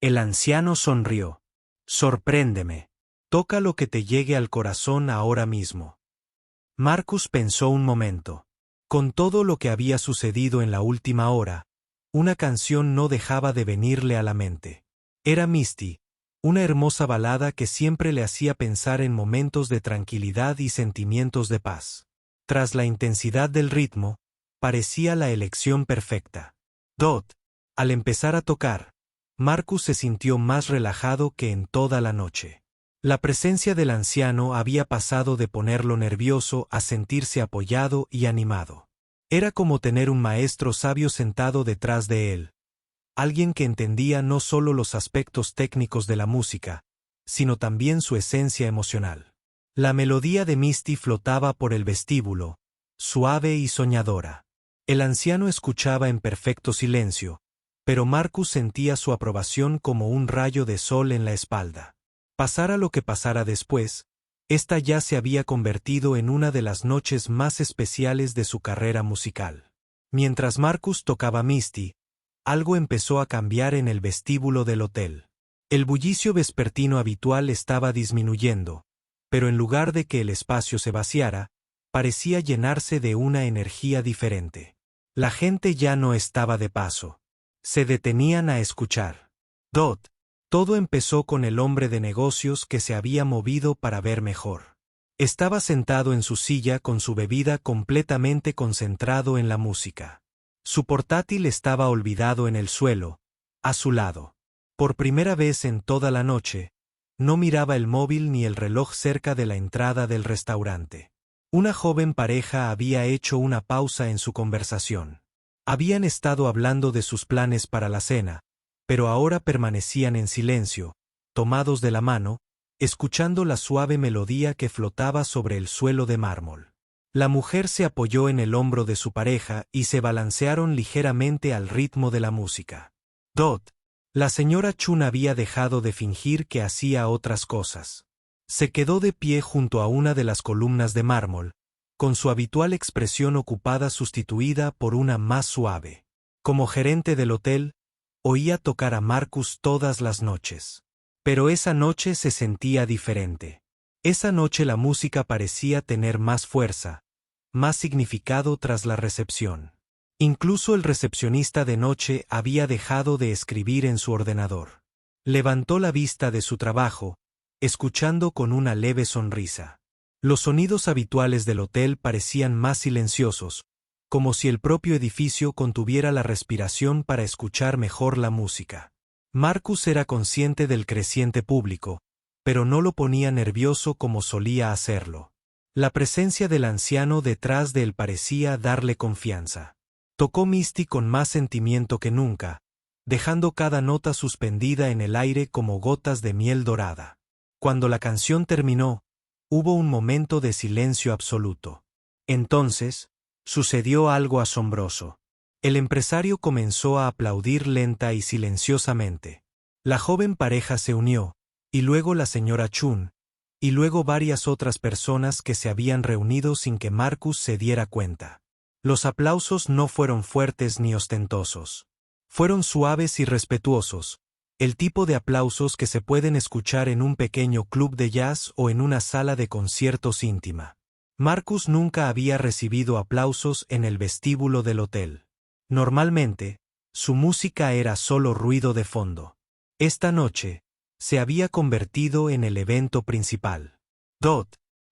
El anciano sonrió. Sorpréndeme. Toca lo que te llegue al corazón ahora mismo. Marcus pensó un momento. Con todo lo que había sucedido en la última hora, una canción no dejaba de venirle a la mente. Era Misty, una hermosa balada que siempre le hacía pensar en momentos de tranquilidad y sentimientos de paz. Tras la intensidad del ritmo, parecía la elección perfecta. Al empezar a tocar, Marcus se sintió más relajado que en toda la noche. La presencia del anciano había pasado de ponerlo nervioso a sentirse apoyado y animado. Era como tener un maestro sabio sentado detrás de él. Alguien que entendía no solo los aspectos técnicos de la música, sino también su esencia emocional. La melodía de Misty flotaba por el vestíbulo, suave y soñadora. El anciano escuchaba en perfecto silencio, pero Marcus sentía su aprobación como un rayo de sol en la espalda. Pasara lo que pasara después, esta ya se había convertido en una de las noches más especiales de su carrera musical. Mientras Marcus tocaba Misty, algo empezó a cambiar en el vestíbulo del hotel. El bullicio vespertino habitual estaba disminuyendo, pero en lugar de que el espacio se vaciara, parecía llenarse de una energía diferente. La gente ya no estaba de paso. Se detenían a escuchar. Todo empezó con el hombre de negocios que se había movido para ver mejor. Estaba sentado en su silla con su bebida completamente concentrado en la música. Su portátil estaba olvidado en el suelo, a su lado. Por primera vez en toda la noche, no miraba el móvil ni el reloj cerca de la entrada del restaurante. Una joven pareja había hecho una pausa en su conversación. Habían estado hablando de sus planes para la cena, pero ahora permanecían en silencio, tomados de la mano, escuchando la suave melodía que flotaba sobre el suelo de mármol. La mujer se apoyó en el hombro de su pareja y se balancearon ligeramente al ritmo de la música. La señora Chun había dejado de fingir que hacía otras cosas. Se quedó de pie junto a una de las columnas de mármol, con su habitual expresión ocupada sustituida por una más suave. Como gerente del hotel, oía tocar a Marcus todas las noches. Pero esa noche se sentía diferente. Esa noche la música parecía tener más fuerza, más significado tras la recepción. Incluso el recepcionista de noche había dejado de escribir en su ordenador. Levantó la vista de su trabajo, escuchando con una leve sonrisa. Los sonidos habituales del hotel parecían más silenciosos, como si el propio edificio contuviera la respiración para escuchar mejor la música. Marcus era consciente del creciente público, pero no lo ponía nervioso como solía hacerlo. La presencia del anciano detrás de él parecía darle confianza. Tocó Misty con más sentimiento que nunca, dejando cada nota suspendida en el aire como gotas de miel dorada. Cuando la canción terminó, hubo un momento de silencio absoluto. Entonces, sucedió algo asombroso. El empresario comenzó a aplaudir lenta y silenciosamente. La joven pareja se unió, y luego la señora Chun, y luego varias otras personas que se habían reunido sin que Marcus se diera cuenta. Los aplausos no fueron fuertes ni ostentosos. Fueron suaves y respetuosos, el tipo de aplausos que se pueden escuchar en un pequeño club de jazz o en una sala de conciertos íntima. Marcus nunca había recibido aplausos en el vestíbulo del hotel. Normalmente, su música era solo ruido de fondo. Esta noche, se había convertido en el evento principal.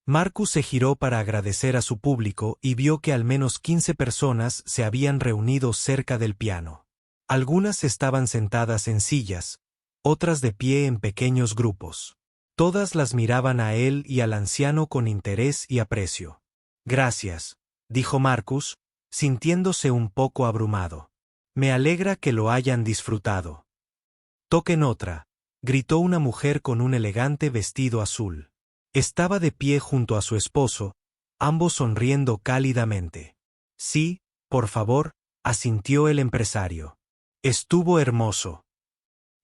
Marcus se giró para agradecer a su público y vio que al menos 15 personas se habían reunido cerca del piano. Algunas estaban sentadas en sillas, otras de pie en pequeños grupos. Todas las miraban a él y al anciano con interés y aprecio. «Gracias», dijo Marcus, sintiéndose un poco abrumado. «Me alegra que lo hayan disfrutado». «Toquen otra», gritó una mujer con un elegante vestido azul. Estaba de pie junto a su esposo, ambos sonriendo cálidamente. «Sí, por favor», asintió el empresario. «Estuvo hermoso».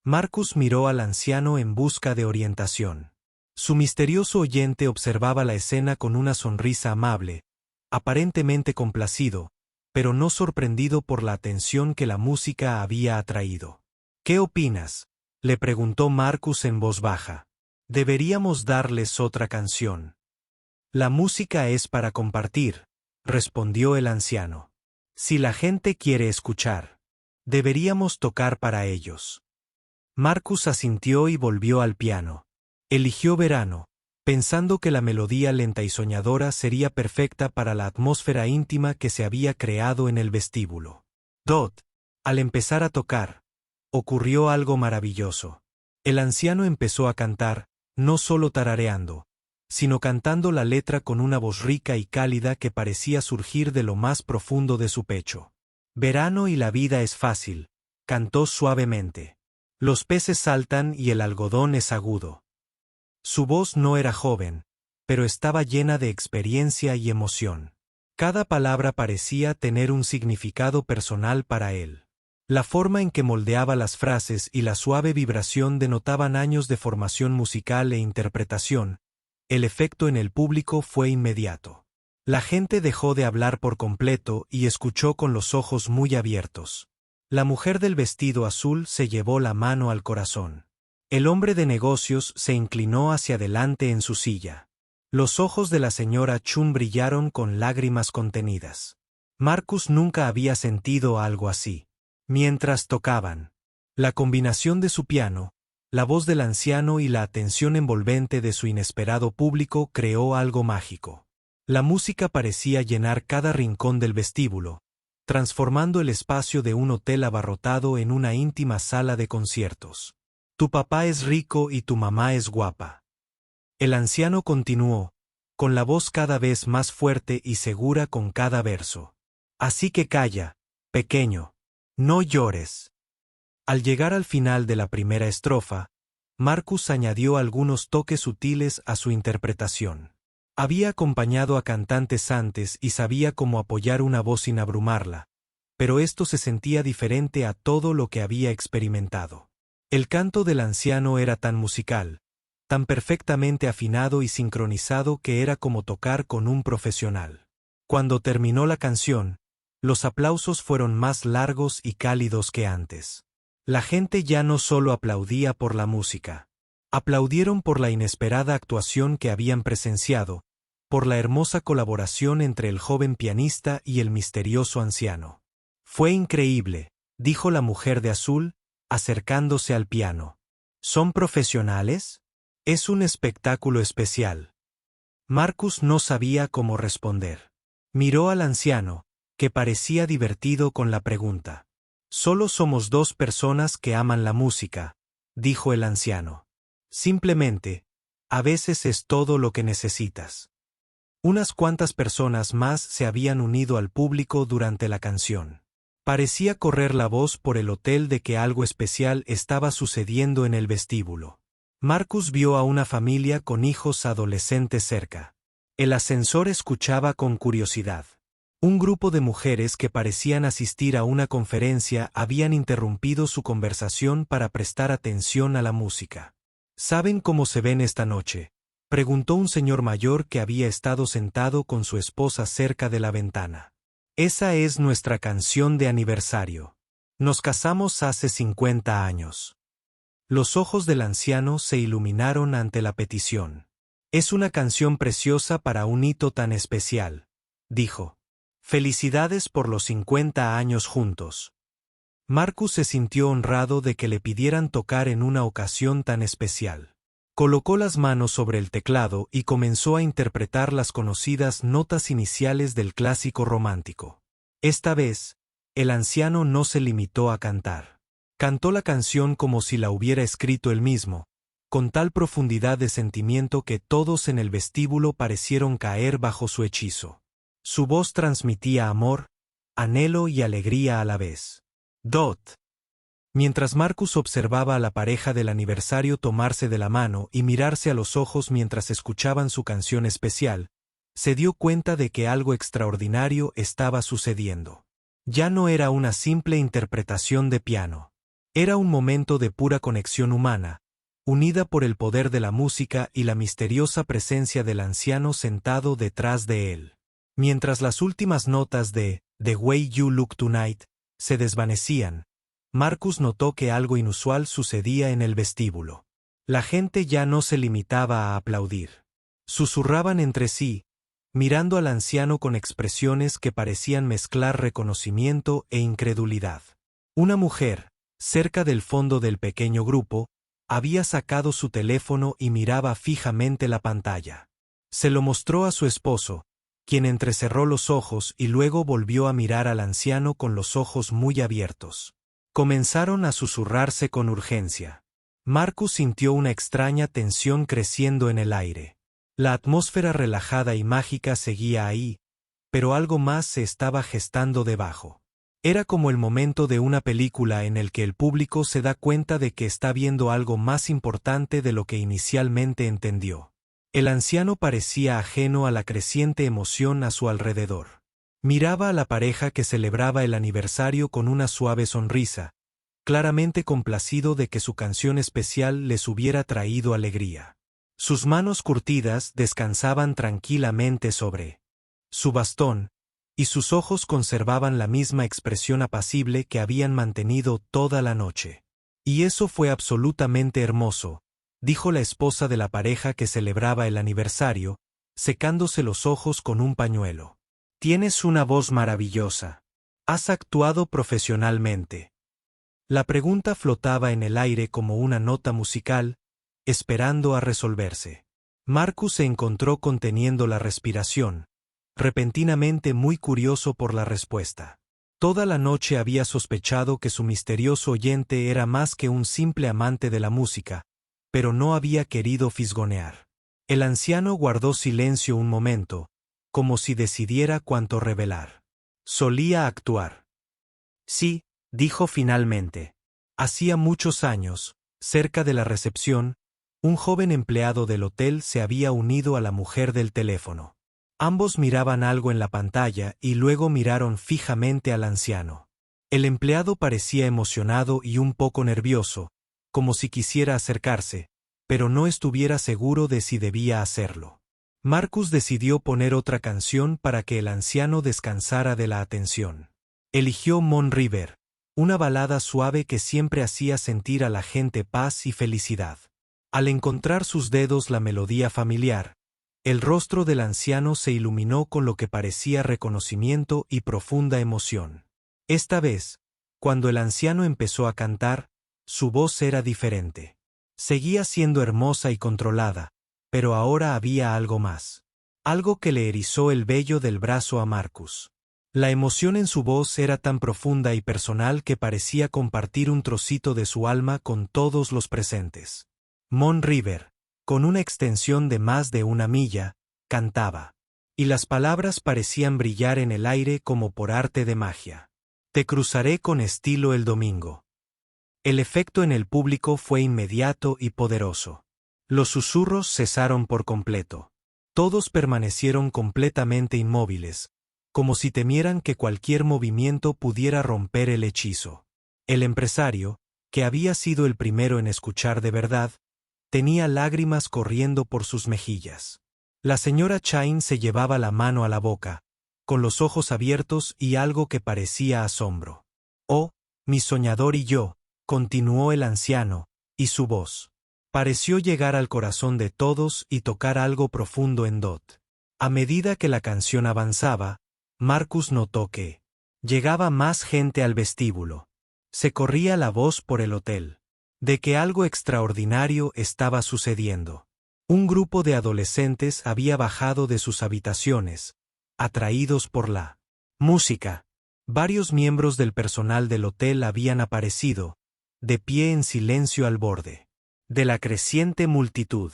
Marcus miró al anciano en busca de orientación. Su misterioso oyente observaba la escena con una sonrisa amable, aparentemente complacido, pero no sorprendido por la atención que la música había atraído. «¿Qué opinas?», le preguntó Marcus en voz baja. «Deberíamos darles otra canción». «La música es para compartir», respondió el anciano. «Si la gente quiere escuchar, deberíamos tocar para ellos». Marcus asintió y volvió al piano. Eligió Verano, pensando que la melodía lenta y soñadora sería perfecta para la atmósfera íntima que se había creado en el vestíbulo. Al empezar a tocar, ocurrió algo maravilloso. El anciano empezó a cantar, no solo tarareando, sino cantando la letra con una voz rica y cálida que parecía surgir de lo más profundo de su pecho. «Verano y la vida es fácil», cantó suavemente. «Los peces saltan y el algodón es agudo». Su voz no era joven, pero estaba llena de experiencia y emoción. Cada palabra parecía tener un significado personal para él. La forma en que moldeaba las frases y la suave vibración denotaban años de formación musical e interpretación. El efecto en el público fue inmediato. La gente dejó de hablar por completo y escuchó con los ojos muy abiertos. La mujer del vestido azul se llevó la mano al corazón. El hombre de negocios se inclinó hacia adelante en su silla. Los ojos de la señora Chun brillaron con lágrimas contenidas. Marcus nunca había sentido algo así. Mientras tocaban, la combinación de su piano, la voz del anciano y la atención envolvente de su inesperado público creó algo mágico. La música parecía llenar cada rincón del vestíbulo, transformando el espacio de un hotel abarrotado en una íntima sala de conciertos. «Tu papá es rico y tu mamá es guapa». El anciano continuó, con la voz cada vez más fuerte y segura con cada verso. «Así que calla, pequeño. No llores». Al llegar al final de la primera estrofa, Marcus añadió algunos toques sutiles a su interpretación. Había acompañado a cantantes antes y sabía cómo apoyar una voz sin abrumarla, pero esto se sentía diferente a todo lo que había experimentado. El canto del anciano era tan musical, tan perfectamente afinado y sincronizado que era como tocar con un profesional. Cuando terminó la canción, los aplausos fueron más largos y cálidos que antes. La gente ya no solo aplaudía por la música. Aplaudieron por la inesperada actuación que habían presenciado, por la hermosa colaboración entre el joven pianista y el misterioso anciano. Fue increíble, dijo la mujer de azul, acercándose al piano. ¿Son profesionales? Es un espectáculo especial. Marcus no sabía cómo responder. Miró al anciano, que parecía divertido con la pregunta. Solo somos dos personas que aman la música, dijo el anciano. Simplemente, a veces es todo lo que necesitas. Unas cuantas personas más se habían unido al público durante la canción. Parecía correr la voz por el hotel de que algo especial estaba sucediendo en el vestíbulo. Marcus vio a una familia con hijos adolescentes cerca. El ascensor escuchaba con curiosidad. Un grupo de mujeres que parecían asistir a una conferencia habían interrumpido su conversación para prestar atención a la música. ¿Saben cómo se ven esta noche?, preguntó un señor mayor que había estado sentado con su esposa cerca de la ventana. Esa es nuestra canción de aniversario. Nos casamos hace 50 años. Los ojos del anciano se iluminaron ante la petición. Es una canción preciosa para un hito tan especial, dijo. Felicidades por los 50 años juntos. Marcus se sintió honrado de que le pidieran tocar en una ocasión tan especial. Colocó las manos sobre el teclado y comenzó a interpretar las conocidas notas iniciales del clásico romántico. Esta vez, el anciano no se limitó a cantar. Cantó la canción como si la hubiera escrito él mismo, con tal profundidad de sentimiento que todos en el vestíbulo parecieron caer bajo su hechizo. Su voz transmitía amor, anhelo y alegría a la vez. Dot. Mientras Marcus observaba a la pareja del aniversario tomarse de la mano y mirarse a los ojos mientras escuchaban su canción especial, se dio cuenta de que algo extraordinario estaba sucediendo. Ya no era una simple interpretación de piano. Era un momento de pura conexión humana, unida por el poder de la música y la misteriosa presencia del anciano sentado detrás de él. Mientras las últimas notas de The Way You Look Tonight se desvanecían, Marcus notó que algo inusual sucedía en el vestíbulo. La gente ya no se limitaba a aplaudir. Susurraban entre sí, mirando al anciano con expresiones que parecían mezclar reconocimiento e incredulidad. Una mujer, cerca del fondo del pequeño grupo, había sacado su teléfono y miraba fijamente la pantalla. Se lo mostró a su esposo, quien entrecerró los ojos y luego volvió a mirar al anciano con los ojos muy abiertos. Comenzaron a susurrarse con urgencia. Marcus sintió una extraña tensión creciendo en el aire. La atmósfera relajada y mágica seguía ahí, pero algo más se estaba gestando debajo. Era como el momento de una película en el que el público se da cuenta de que está viendo algo más importante de lo que inicialmente entendió. El anciano parecía ajeno a la creciente emoción a su alrededor. Miraba a la pareja que celebraba el aniversario con una suave sonrisa, claramente complacido de que su canción especial les hubiera traído alegría. Sus manos curtidas descansaban tranquilamente sobre su bastón, y sus ojos conservaban la misma expresión apacible que habían mantenido toda la noche. Y eso fue absolutamente hermoso, dijo la esposa de la pareja que celebraba el aniversario, secándose los ojos con un pañuelo. Tienes una voz maravillosa. Has actuado profesionalmente. La pregunta flotaba en el aire como una nota musical, esperando a resolverse. Marcus se encontró conteniendo la respiración, repentinamente muy curioso por la respuesta. Toda la noche había sospechado que su misterioso oyente era más que un simple amante de la música, pero no había querido fisgonear. El anciano guardó silencio un momento, como si decidiera cuánto revelar. Solía actuar. Sí, dijo finalmente. Hacía muchos años, cerca de la recepción, un joven empleado del hotel se había unido a la mujer del teléfono. Ambos miraban algo en la pantalla y luego miraron fijamente al anciano. El empleado parecía emocionado y un poco nervioso, como si quisiera acercarse, pero no estuviera seguro de si debía hacerlo. Marcus decidió poner otra canción para que el anciano descansara de la atención. Eligió Moon River, una balada suave que siempre hacía sentir a la gente paz y felicidad. Al encontrar sus dedos la melodía familiar, el rostro del anciano se iluminó con lo que parecía reconocimiento y profunda emoción. Esta vez, cuando el anciano empezó a cantar, su voz era diferente. Seguía siendo hermosa y controlada, pero ahora había algo más. Algo que le erizó el vello del brazo a Marcus. La emoción en su voz era tan profunda y personal que parecía compartir un trocito de su alma con todos los presentes. Mon River, con una extensión de más de 1 milla, cantaba. Y las palabras parecían brillar en el aire como por arte de magia. Te cruzaré con estilo el domingo. El efecto en el público fue inmediato y poderoso. Los susurros cesaron por completo. Todos permanecieron completamente inmóviles, como si temieran que cualquier movimiento pudiera romper el hechizo. El empresario, que había sido el primero en escuchar de verdad, tenía lágrimas corriendo por sus mejillas. La señora Chain se llevaba la mano a la boca, con los ojos abiertos y algo que parecía asombro. «Oh, mi soñador y yo», continuó el anciano, y su voz pareció llegar al corazón de todos y tocar algo profundo en Dot. A medida que la canción avanzaba, Marcus notó que llegaba más gente al vestíbulo. Se corría la voz por el hotel de que algo extraordinario estaba sucediendo. Un grupo de adolescentes había bajado de sus habitaciones, atraídos por la música. Varios miembros del personal del hotel habían aparecido, de pie en silencio al borde de la creciente multitud.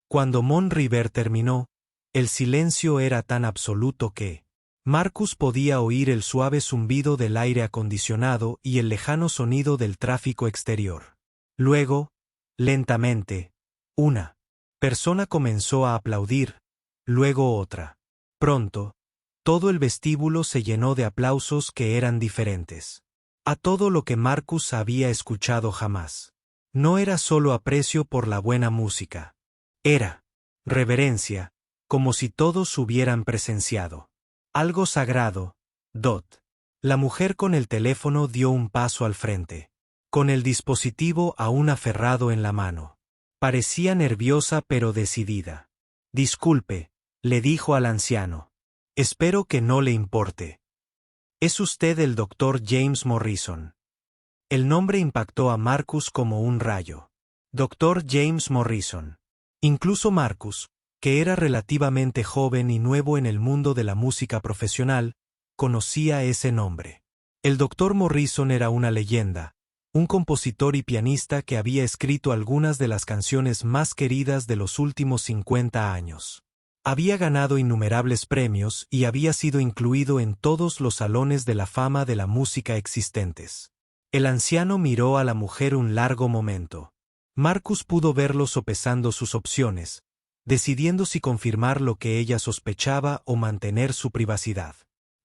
Cuando Mon River terminó, el silencio era tan absoluto que Marcus podía oír el suave zumbido del aire acondicionado y el lejano sonido del tráfico exterior. Luego, lentamente, una persona comenzó a aplaudir, luego otra. Pronto, todo el vestíbulo se llenó de aplausos que eran diferentes a todo lo que Marcus había escuchado jamás. No era solo aprecio por la buena música. Era reverencia, como si todos hubieran presenciado algo sagrado. Dot. La mujer con el teléfono dio un paso al frente, con el dispositivo aún aferrado en la mano. Parecía nerviosa pero decidida. «Disculpe», le dijo al anciano. «Espero que no le importe. ¿Es usted el doctor James Morrison?» El nombre impactó a Marcus como un rayo. Dr. James Morrison. Incluso Marcus, que era relativamente joven y nuevo en el mundo de la música profesional, conocía ese nombre. El Dr. Morrison era una leyenda, un compositor y pianista que había escrito algunas de las canciones más queridas de los últimos 50 años. Había ganado innumerables premios y había sido incluido en todos los salones de la fama de la música existentes. El anciano miró a la mujer un largo momento. Marcus pudo verlo sopesando sus opciones, decidiendo si confirmar lo que ella sospechaba o mantener su privacidad.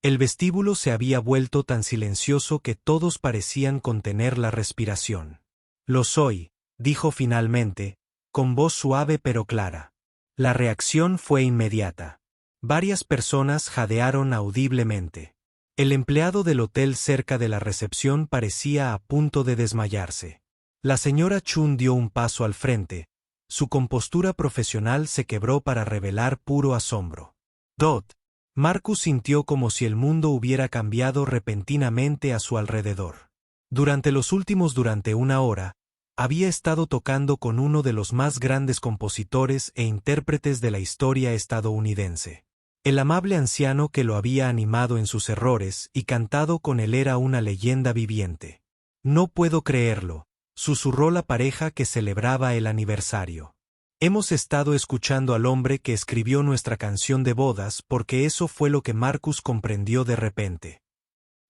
El vestíbulo se había vuelto tan silencioso que todos parecían contener la respiración. «Lo soy», dijo finalmente, con voz suave pero clara. La reacción fue inmediata. Varias personas jadearon audiblemente. El empleado del hotel cerca de la recepción parecía a punto de desmayarse. La señora Chun dio un paso al frente. Su compostura profesional se quebró para revelar puro asombro. «Dot». Marcus sintió como si el mundo hubiera cambiado repentinamente a su alrededor. Durante 1 hora, había estado tocando con uno de los más grandes compositores e intérpretes de la historia estadounidense. El amable anciano que lo había animado en sus errores y cantado con él era una leyenda viviente. «No puedo creerlo», susurró la pareja que celebraba el aniversario. «Hemos estado escuchando al hombre que escribió nuestra canción de bodas porque eso fue lo que Marcus comprendió de repente.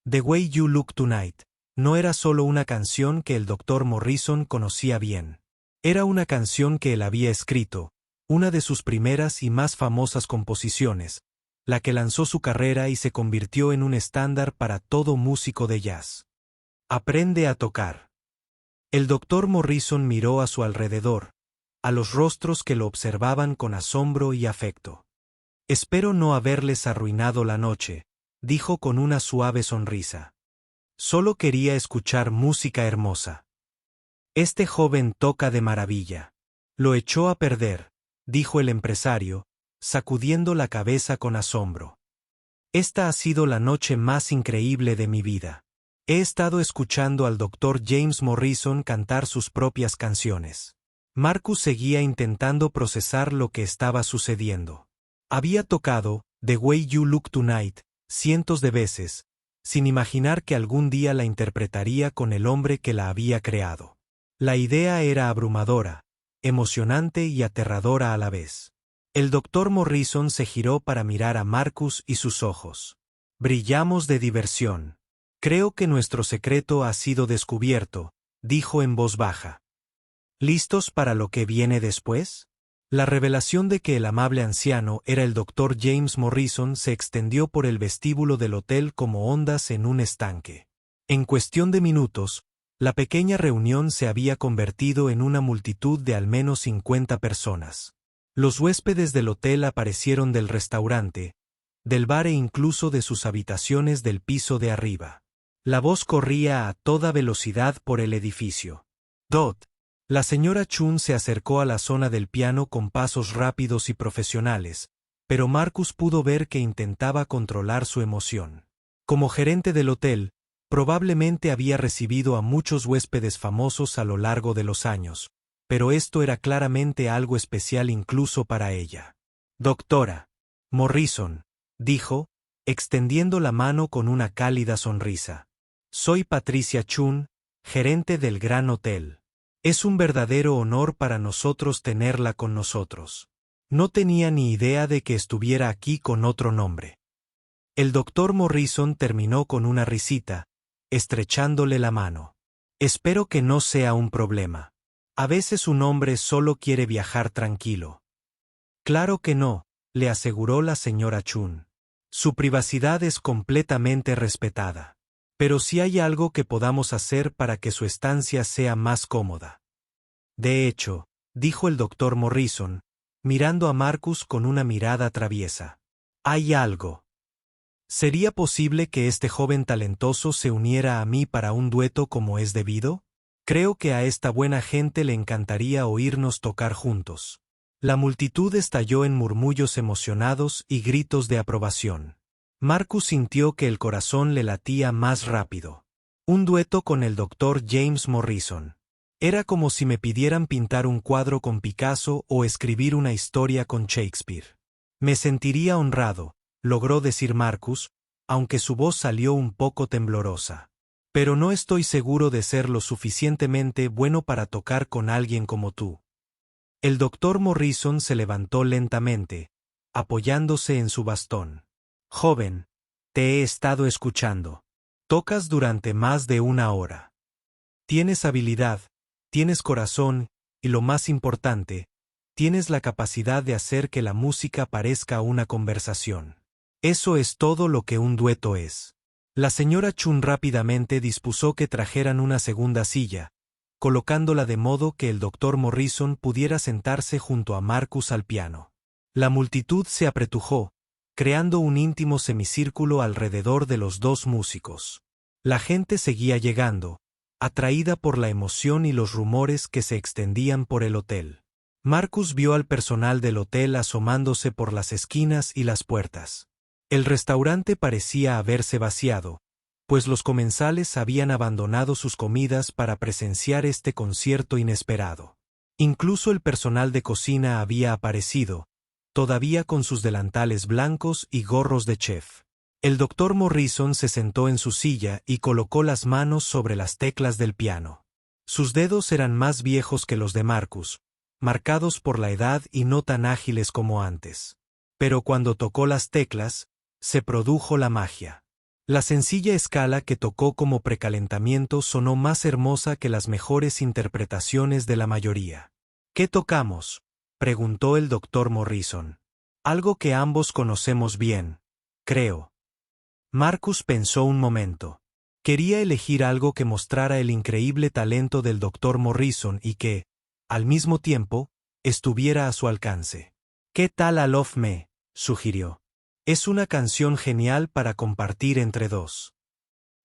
The Way You Look Tonight no era solo una canción que el Dr. Morrison conocía bien. Era una canción que él había escrito, una de sus primeras y más famosas composiciones, la que lanzó su carrera y se convirtió en un estándar para todo músico de jazz. Aprende a tocar». El Dr. Morrison miró a su alrededor, a los rostros que lo observaban con asombro y afecto. «Espero no haberles arruinado la noche», dijo con una suave sonrisa. «Solo quería escuchar música hermosa. Este joven toca de maravilla». «Lo echó a perder», dijo el empresario, sacudiendo la cabeza con asombro. «Esta ha sido la noche más increíble de mi vida». He estado escuchando al Dr. James Morrison cantar sus propias canciones. Marcus seguía intentando procesar lo que estaba sucediendo. Había tocado The Way You Look Tonight cientos de veces, sin imaginar que algún día la interpretaría con el hombre que la había creado. La idea era abrumadora, emocionante y aterradora a la vez. El Dr. Morrison se giró para mirar a Marcus y sus ojos. Brillamos de diversión. Creo que nuestro secreto ha sido descubierto, dijo en voz baja. ¿Listos para lo que viene después? La revelación de que el amable anciano era el Dr. James Morrison se extendió por el vestíbulo del hotel como ondas en un estanque. En cuestión de minutos, la pequeña reunión se había convertido en una multitud de al menos 50 personas. Los huéspedes del hotel aparecieron del restaurante, del bar e incluso de sus habitaciones del piso de arriba. La voz corría a toda velocidad por el edificio. Dot. La señora Chun se acercó a la zona del piano con pasos rápidos y profesionales, pero Marcus pudo ver que intentaba controlar su emoción. Como gerente del hotel, probablemente había recibido a muchos huéspedes famosos a lo largo de los años, pero esto era claramente algo especial incluso para ella. Doctora Morrison, dijo, extendiendo la mano con una cálida sonrisa. Soy Patricia Chun, gerente del Gran Hotel. Es un verdadero honor para nosotros tenerla con nosotros. No tenía ni idea de que estuviera aquí con otro nombre. El Dr. Morrison terminó con una risita, estrechándole la mano. Espero que no sea un problema. A veces un hombre solo quiere viajar tranquilo. Claro que no, le aseguró la señora Chun. Su privacidad es completamente respetada. Pero si hay algo que podamos hacer para que su estancia sea más cómoda. De hecho, dijo el Dr. Morrison, mirando a Marcus con una mirada traviesa. Hay algo. ¿Sería posible que este joven talentoso se uniera a mí para un dueto como es debido? Creo que a esta buena gente le encantaría oírnos tocar juntos. La multitud estalló en murmullos emocionados y gritos de aprobación. Marcus sintió que el corazón le latía más rápido. Un dueto con el Dr. James Morrison. Era como si me pidieran pintar un cuadro con Picasso o escribir una historia con Shakespeare. Me sentiría honrado, logró decir Marcus, aunque su voz salió un poco temblorosa. Pero no estoy seguro de ser lo suficientemente bueno para tocar con alguien como tú. El Dr. Morrison se levantó lentamente, apoyándose en su bastón. Joven, te he estado escuchando. Tocas durante más de una hora. Tienes habilidad, tienes corazón, y lo más importante, tienes la capacidad de hacer que la música parezca una conversación. Eso es todo lo que un dueto es. La señora Chun rápidamente dispuso que trajeran una segunda silla, colocándola de modo que el Dr. Morrison pudiera sentarse junto a Marcus al piano. La multitud se apretujó, creando un íntimo semicírculo alrededor de los dos músicos. La gente seguía llegando, atraída por la emoción y los rumores que se extendían por el hotel. Marcus vio al personal del hotel asomándose por las esquinas y las puertas. El restaurante parecía haberse vaciado, pues los comensales habían abandonado sus comidas para presenciar este concierto inesperado. Incluso el personal de cocina había aparecido, todavía con sus delantales blancos y gorros de chef. El Dr. Morrison se sentó en su silla y colocó las manos sobre las teclas del piano. Sus dedos eran más viejos que los de Marcus, marcados por la edad y no tan ágiles como antes. Pero cuando tocó las teclas, se produjo la magia. La sencilla escala que tocó como precalentamiento sonó más hermosa que las mejores interpretaciones de la mayoría. ¿Qué tocamos?, preguntó el Dr. Morrison. Algo que ambos conocemos bien, creo. Marcus pensó un momento. Quería elegir algo que mostrara el increíble talento del Dr. Morrison y que, al mismo tiempo, estuviera a su alcance. ¿Qué tal a Love Me?, sugirió. Es una canción genial para compartir entre dos.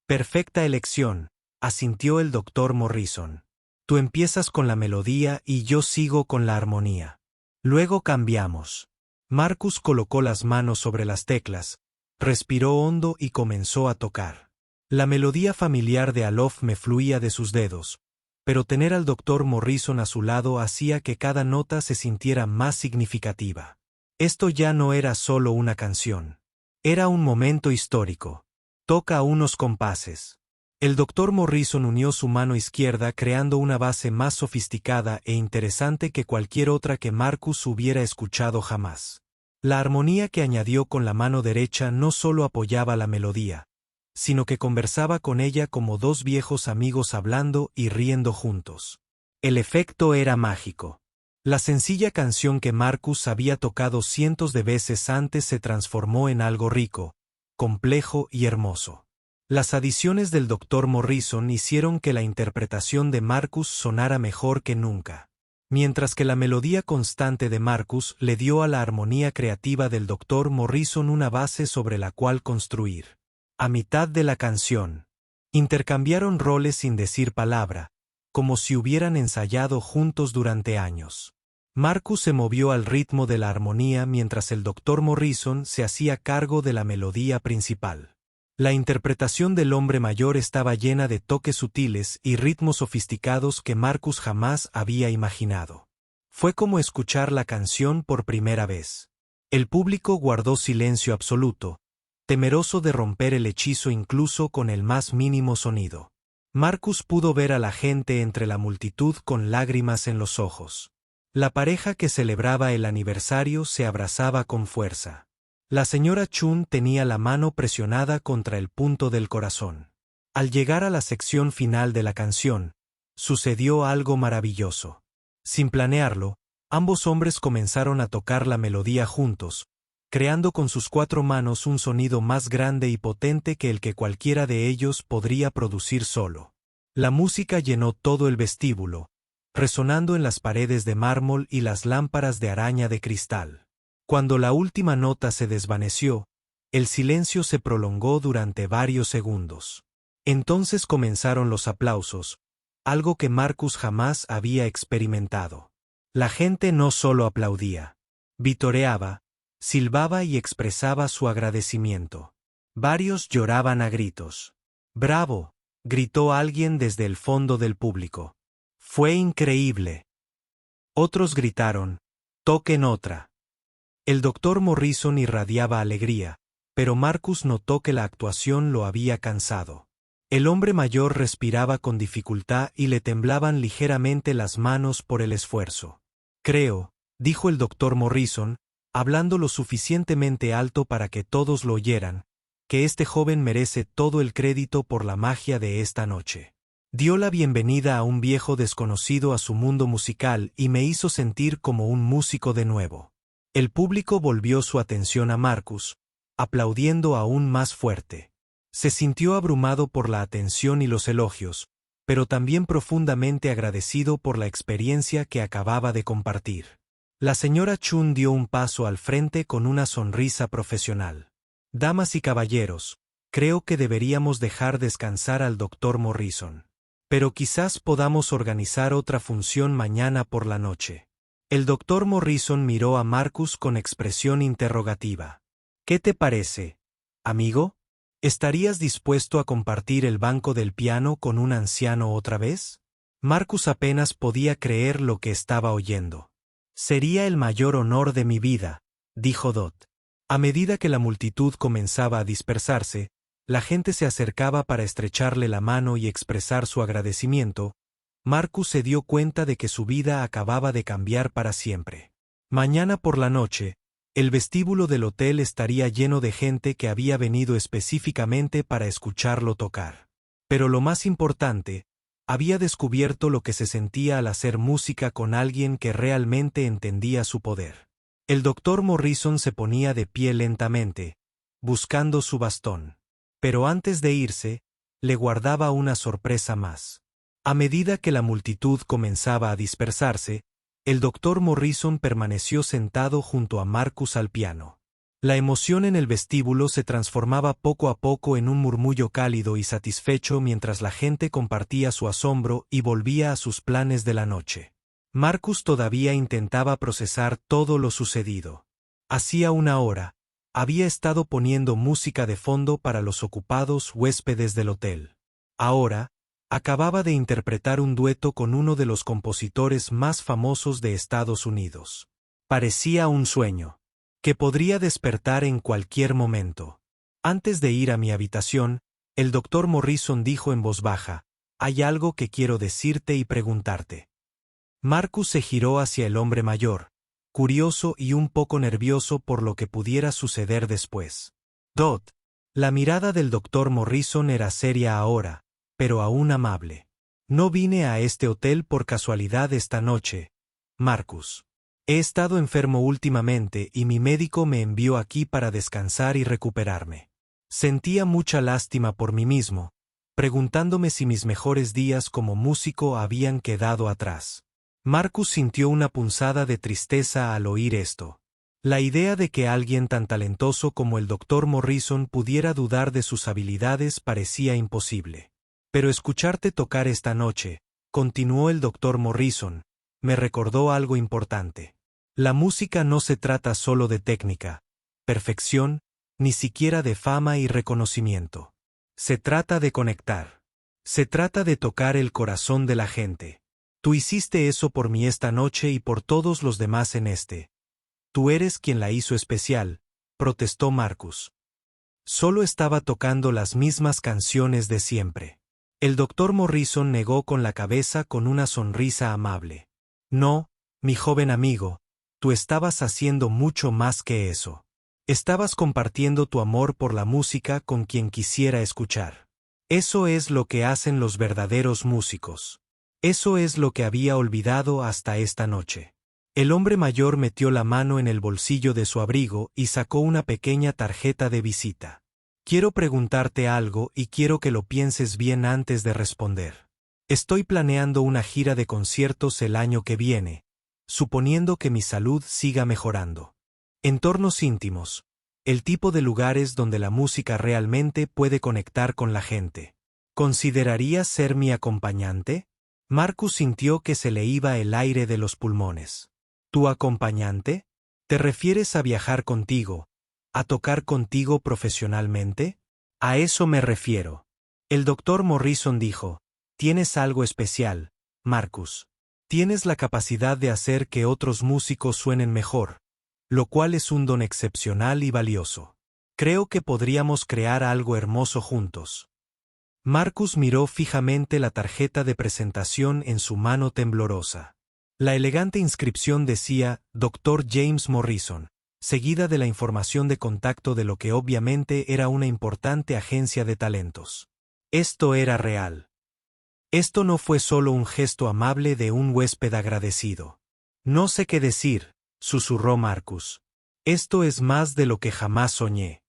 Perfecta elección, asintió el Dr. Morrison. Tú empiezas con la melodía y yo sigo con la armonía. Luego cambiamos. Marcus colocó las manos sobre las teclas, respiró hondo y comenzó a tocar. La melodía familiar de Alof me fluía de sus dedos, pero tener al doctor Morrison a su lado hacía que cada nota se sintiera más significativa. Esto ya no era solo una canción. Era un momento histórico. Toca unos compases. El doctor Morrison unió su mano izquierda creando una base más sofisticada e interesante que cualquier otra que Marcus hubiera escuchado jamás. La armonía que añadió con la mano derecha no solo apoyaba la melodía, sino que conversaba con ella como dos viejos amigos hablando y riendo juntos. El efecto era mágico. La sencilla canción que Marcus había tocado cientos de veces antes se transformó en algo rico, complejo y hermoso. Las adiciones del Dr. Morrison hicieron que la interpretación de Marcus sonara mejor que nunca, mientras que la melodía constante de Marcus le dio a la armonía creativa del Dr. Morrison una base sobre la cual construir. A mitad de la canción, intercambiaron roles sin decir palabra, como si hubieran ensayado juntos durante años. Marcus se movió al ritmo de la armonía mientras el Dr. Morrison se hacía cargo de la melodía principal. La interpretación del hombre mayor estaba llena de toques sutiles y ritmos sofisticados que Marcus jamás había imaginado. Fue como escuchar la canción por primera vez. El público guardó silencio absoluto, temeroso de romper el hechizo incluso con el más mínimo sonido. Marcus pudo ver a la gente entre la multitud con lágrimas en los ojos. La pareja que celebraba el aniversario se abrazaba con fuerza. La señora Chun tenía la mano presionada contra el punto del corazón. Al llegar a la sección final de la canción, sucedió algo maravilloso. Sin planearlo, ambos hombres comenzaron a tocar la melodía juntos, creando con sus 4 manos un sonido más grande y potente que el que cualquiera de ellos podría producir solo. La música llenó todo el vestíbulo, resonando en las paredes de mármol y las lámparas de araña de cristal. Cuando la última nota se desvaneció, el silencio se prolongó durante varios segundos. Entonces comenzaron los aplausos, algo que Marcus jamás había experimentado. La gente no solo aplaudía, vitoreaba, silbaba y expresaba su agradecimiento. Varios lloraban a gritos. «¡Bravo!», gritó alguien desde el fondo del público. «¡Fue increíble!». Otros gritaron: «¡Toquen otra!». El Dr. Morrison irradiaba alegría, pero Marcus notó que la actuación lo había cansado. El hombre mayor respiraba con dificultad y le temblaban ligeramente las manos por el esfuerzo. «Creo», dijo el Dr. Morrison, hablando lo suficientemente alto para que todos lo oyeran, «que este joven merece todo el crédito por la magia de esta noche. Dio la bienvenida a un viejo desconocido a su mundo musical y me hizo sentir como un músico de nuevo». El público volvió su atención a Marcus, aplaudiendo aún más fuerte. Se sintió abrumado por la atención y los elogios, pero también profundamente agradecido por la experiencia que acababa de compartir. La señora Chun dio un paso al frente con una sonrisa profesional. «Damas y caballeros, creo que deberíamos dejar descansar al Dr. Morrison. Pero quizás podamos organizar otra función mañana por la noche». El Dr. Morrison miró a Marcus con expresión interrogativa. «¿Qué te parece, amigo? ¿Estarías dispuesto a compartir el banco del piano con un anciano otra vez?» Marcus apenas podía creer lo que estaba oyendo. «Sería el mayor honor de mi vida», dijo Dot. A medida que la multitud comenzaba a dispersarse, la gente se acercaba para estrecharle la mano y expresar su agradecimiento. Marcus se dio cuenta de que su vida acababa de cambiar para siempre. Mañana por la noche, el vestíbulo del hotel estaría lleno de gente que había venido específicamente para escucharlo tocar. Pero lo más importante, había descubierto lo que se sentía al hacer música con alguien que realmente entendía su poder. El Dr. Morrison se ponía de pie lentamente, buscando su bastón. Pero antes de irse, le guardaba una sorpresa más. A medida que la multitud comenzaba a dispersarse, el Dr. Morrison permaneció sentado junto a Marcus al piano. La emoción en el vestíbulo se transformaba poco a poco en un murmullo cálido y satisfecho mientras la gente compartía su asombro y volvía a sus planes de la noche. Marcus todavía intentaba procesar todo lo sucedido. Hacía una hora, Había estado poniendo música de fondo para los ocupados huéspedes del hotel. Ahora, acababa de interpretar un dueto con uno de los compositores más famosos de Estados Unidos. Parecía un sueño, que podría despertar en cualquier momento. Antes de ir a mi habitación, el doctor Morrison dijo en voz baja: «Hay algo que quiero decirte y preguntarte». Marcus se giró hacia el hombre mayor, curioso y un poco nervioso por lo que pudiera suceder después. «Dot». La mirada del doctor Morrison era seria ahora, pero aún amable. «No vine a este hotel por casualidad esta noche, Marcus. He estado enfermo últimamente y mi médico me envió aquí para descansar y recuperarme. Sentía mucha lástima por mí mismo, preguntándome si mis mejores días como músico habían quedado atrás». Marcus sintió una punzada de tristeza al oír esto. La idea de que alguien tan talentoso como el doctor Morrison pudiera dudar de sus habilidades parecía imposible. «Pero escucharte tocar esta noche», continuó el doctor Morrison, «me recordó algo importante. La música no se trata solo de técnica, perfección, ni siquiera de fama y reconocimiento. Se trata de conectar. Se trata de tocar el corazón de la gente. Tú hiciste eso por mí esta noche y por todos los demás en este. Tú eres quien la hizo especial», protestó Marcus. «Solo estaba tocando las mismas canciones de siempre». El doctor Morrison negó con la cabeza con una sonrisa amable. «No, mi joven amigo, tú estabas haciendo mucho más que eso. Estabas compartiendo tu amor por la música con quien quisiera escuchar. Eso es lo que hacen los verdaderos músicos. Eso es lo que había olvidado hasta esta noche». El hombre mayor metió la mano en el bolsillo de su abrigo y sacó una pequeña tarjeta de visita. «Quiero preguntarte algo y quiero que lo pienses bien antes de responder. Estoy planeando una gira de conciertos el año que viene, suponiendo que mi salud siga mejorando. Entornos íntimos, el tipo de lugares donde la música realmente puede conectar con la gente. ¿Considerarías ser mi acompañante?» Marcus sintió que se le iba el aire de los pulmones. «¿Tu acompañante? ¿Te refieres a viajar contigo, a tocar contigo profesionalmente?» «A eso me refiero». El doctor Morrison dijo: «Tienes algo especial, Marcus. Tienes la capacidad de hacer que otros músicos suenen mejor, lo cual es un don excepcional y valioso. Creo que podríamos crear algo hermoso juntos». Marcus miró fijamente la tarjeta de presentación en su mano temblorosa. La elegante inscripción decía «Dr. James Morrison», seguida de la información de contacto de lo que obviamente era una importante agencia de talentos. Esto era real. Esto no fue solo un gesto amable de un huésped agradecido. «No sé qué decir», susurró Marcus. «Esto es más de lo que jamás soñé».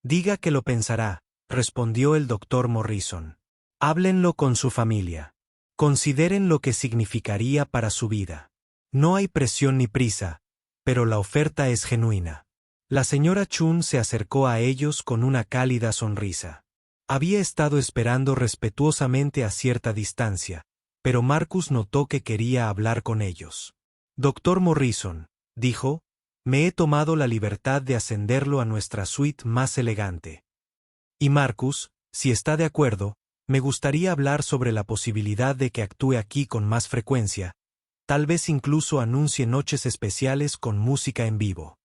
«Diga que lo pensará», respondió el doctor Morrison. «Háblenlo con su familia. Consideren lo que significaría para su vida. No hay presión ni prisa, pero la oferta es genuina». La señora Chun se acercó a ellos con una cálida sonrisa. Había estado esperando respetuosamente a cierta distancia, pero Marcus notó que quería hablar con ellos. «Doctor Morrison», dijo, «me he tomado la libertad de ascenderlo a nuestra suite más elegante. Y Marcus, si está de acuerdo, me gustaría hablar sobre la posibilidad de que actúe aquí con más frecuencia, tal vez incluso anuncie noches especiales con música en vivo».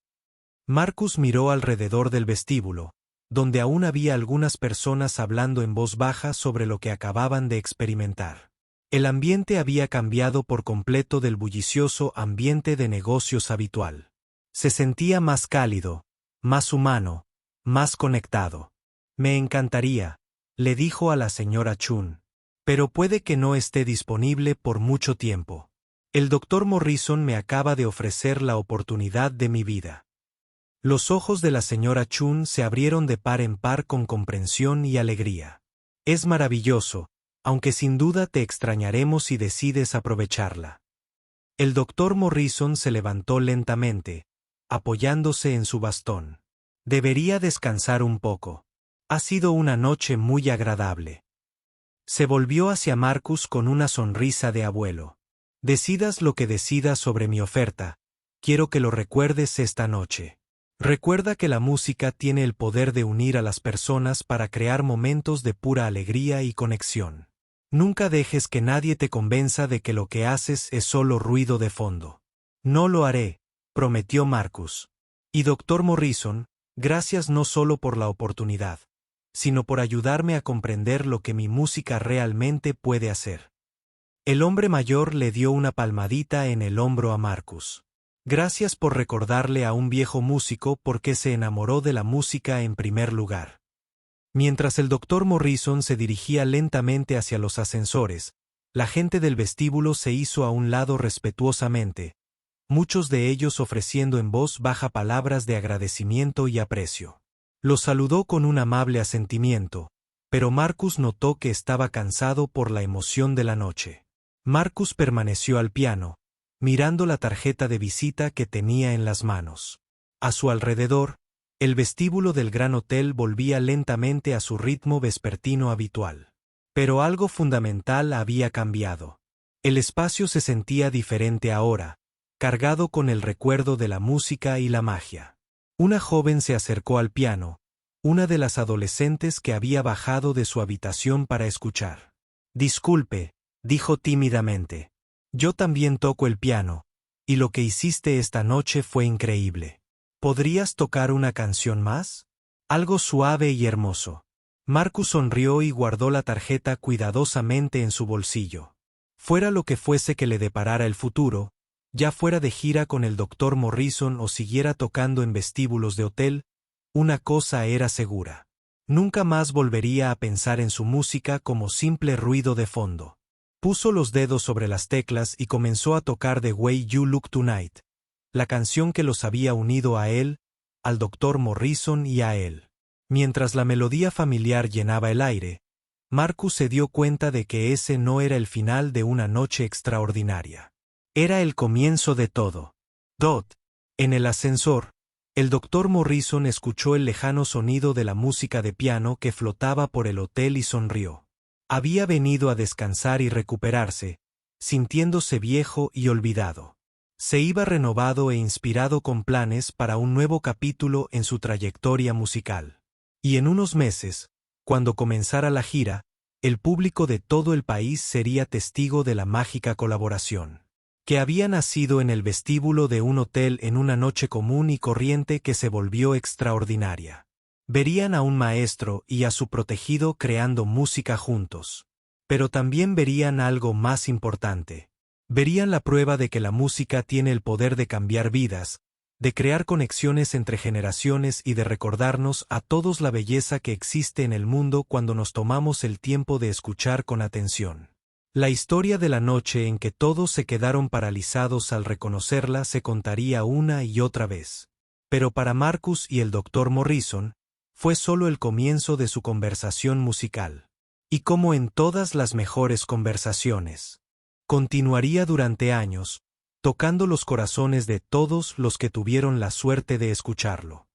Marcus miró alrededor del vestíbulo, donde aún había algunas personas hablando en voz baja sobre lo que acababan de experimentar. El ambiente había cambiado por completo del bullicioso ambiente de negocios habitual. Se sentía más cálido, más humano, más conectado. «Me encantaría», le dijo a la señora Chun, «pero puede que no esté disponible por mucho tiempo. El doctor Morrison me acaba de ofrecer la oportunidad de mi vida». Los ojos de la señora Chun se abrieron de par en par con comprensión y alegría. «Es maravilloso, aunque sin duda te extrañaremos si decides aprovecharla». El doctor Morrison se levantó lentamente, apoyándose en su bastón. «Debería descansar un poco. Ha sido una noche muy agradable». Se volvió hacia Marcus con una sonrisa de abuelo. «Decidas lo que decidas sobre mi oferta, quiero que lo recuerdes esta noche. Recuerda que la música tiene el poder de unir a las personas para crear momentos de pura alegría y conexión. Nunca dejes que nadie te convenza de que lo que haces es solo ruido de fondo. No lo haré, prometió Marcus. Y Dr. Morrison, gracias no solo por la oportunidad, sino por ayudarme a comprender lo que mi música realmente puede hacer. El hombre mayor le dio una palmadita en el hombro a Marcus. Gracias por recordarle a un viejo músico por qué se enamoró de la música en primer lugar. Mientras el Dr. Morrison se dirigía lentamente hacia los ascensores, la gente del vestíbulo se hizo a un lado respetuosamente, muchos de ellos ofreciendo en voz baja palabras de agradecimiento y aprecio. Los saludó con un amable asentimiento, pero Marcus notó que estaba cansado por la emoción de la noche. Marcus permaneció al piano, mirando la tarjeta de visita que tenía en las manos. A su alrededor, el vestíbulo del gran hotel volvía lentamente a su ritmo vespertino habitual. Pero algo fundamental había cambiado. El espacio se sentía diferente ahora, cargado con el recuerdo de la música y la magia. Una joven se acercó al piano, una de las adolescentes que había bajado de su habitación para escuchar. «Disculpe», dijo tímidamente. «Yo también toco el piano, y lo que hiciste esta noche fue increíble. ¿Podrías tocar una canción más? Algo suave y hermoso». Marcus sonrió y guardó la tarjeta cuidadosamente en su bolsillo. Fuera lo que fuese que le deparara el futuro, ya fuera de gira con el Dr. Morrison o siguiera tocando en vestíbulos de hotel, una cosa era segura. Nunca más volvería a pensar en su música como simple ruido de fondo. Puso los dedos sobre las teclas y comenzó a tocar The Way You Look Tonight, la canción que los había unido a él, al Dr. Morrison y a él. Mientras la melodía familiar llenaba el aire, Marcus se dio cuenta de que ese no era el final de una noche extraordinaria. Era el comienzo de todo. En el ascensor, el Dr. Morrison escuchó el lejano sonido de la música de piano que flotaba por el hotel y sonrió. Había venido a descansar y recuperarse, sintiéndose viejo y olvidado. Se iba renovado e inspirado con planes para un nuevo capítulo en su trayectoria musical. Y en unos meses, cuando comenzara la gira, el público de todo el país sería testigo de la mágica colaboración que había nacido en el vestíbulo de un hotel en una noche común y corriente que se volvió extraordinaria. Verían a un maestro y a su protegido creando música juntos. Pero también verían algo más importante. Verían la prueba de que la música tiene el poder de cambiar vidas, de crear conexiones entre generaciones y de recordarnos a todos la belleza que existe en el mundo cuando nos tomamos el tiempo de escuchar con atención. La historia de la noche en que todos se quedaron paralizados al reconocerla se contaría una y otra vez. Pero para Marcus y el Dr. Morrison, fue solo el comienzo de su conversación musical. Y como en todas las mejores conversaciones, continuaría durante años, tocando los corazones de todos los que tuvieron la suerte de escucharlo.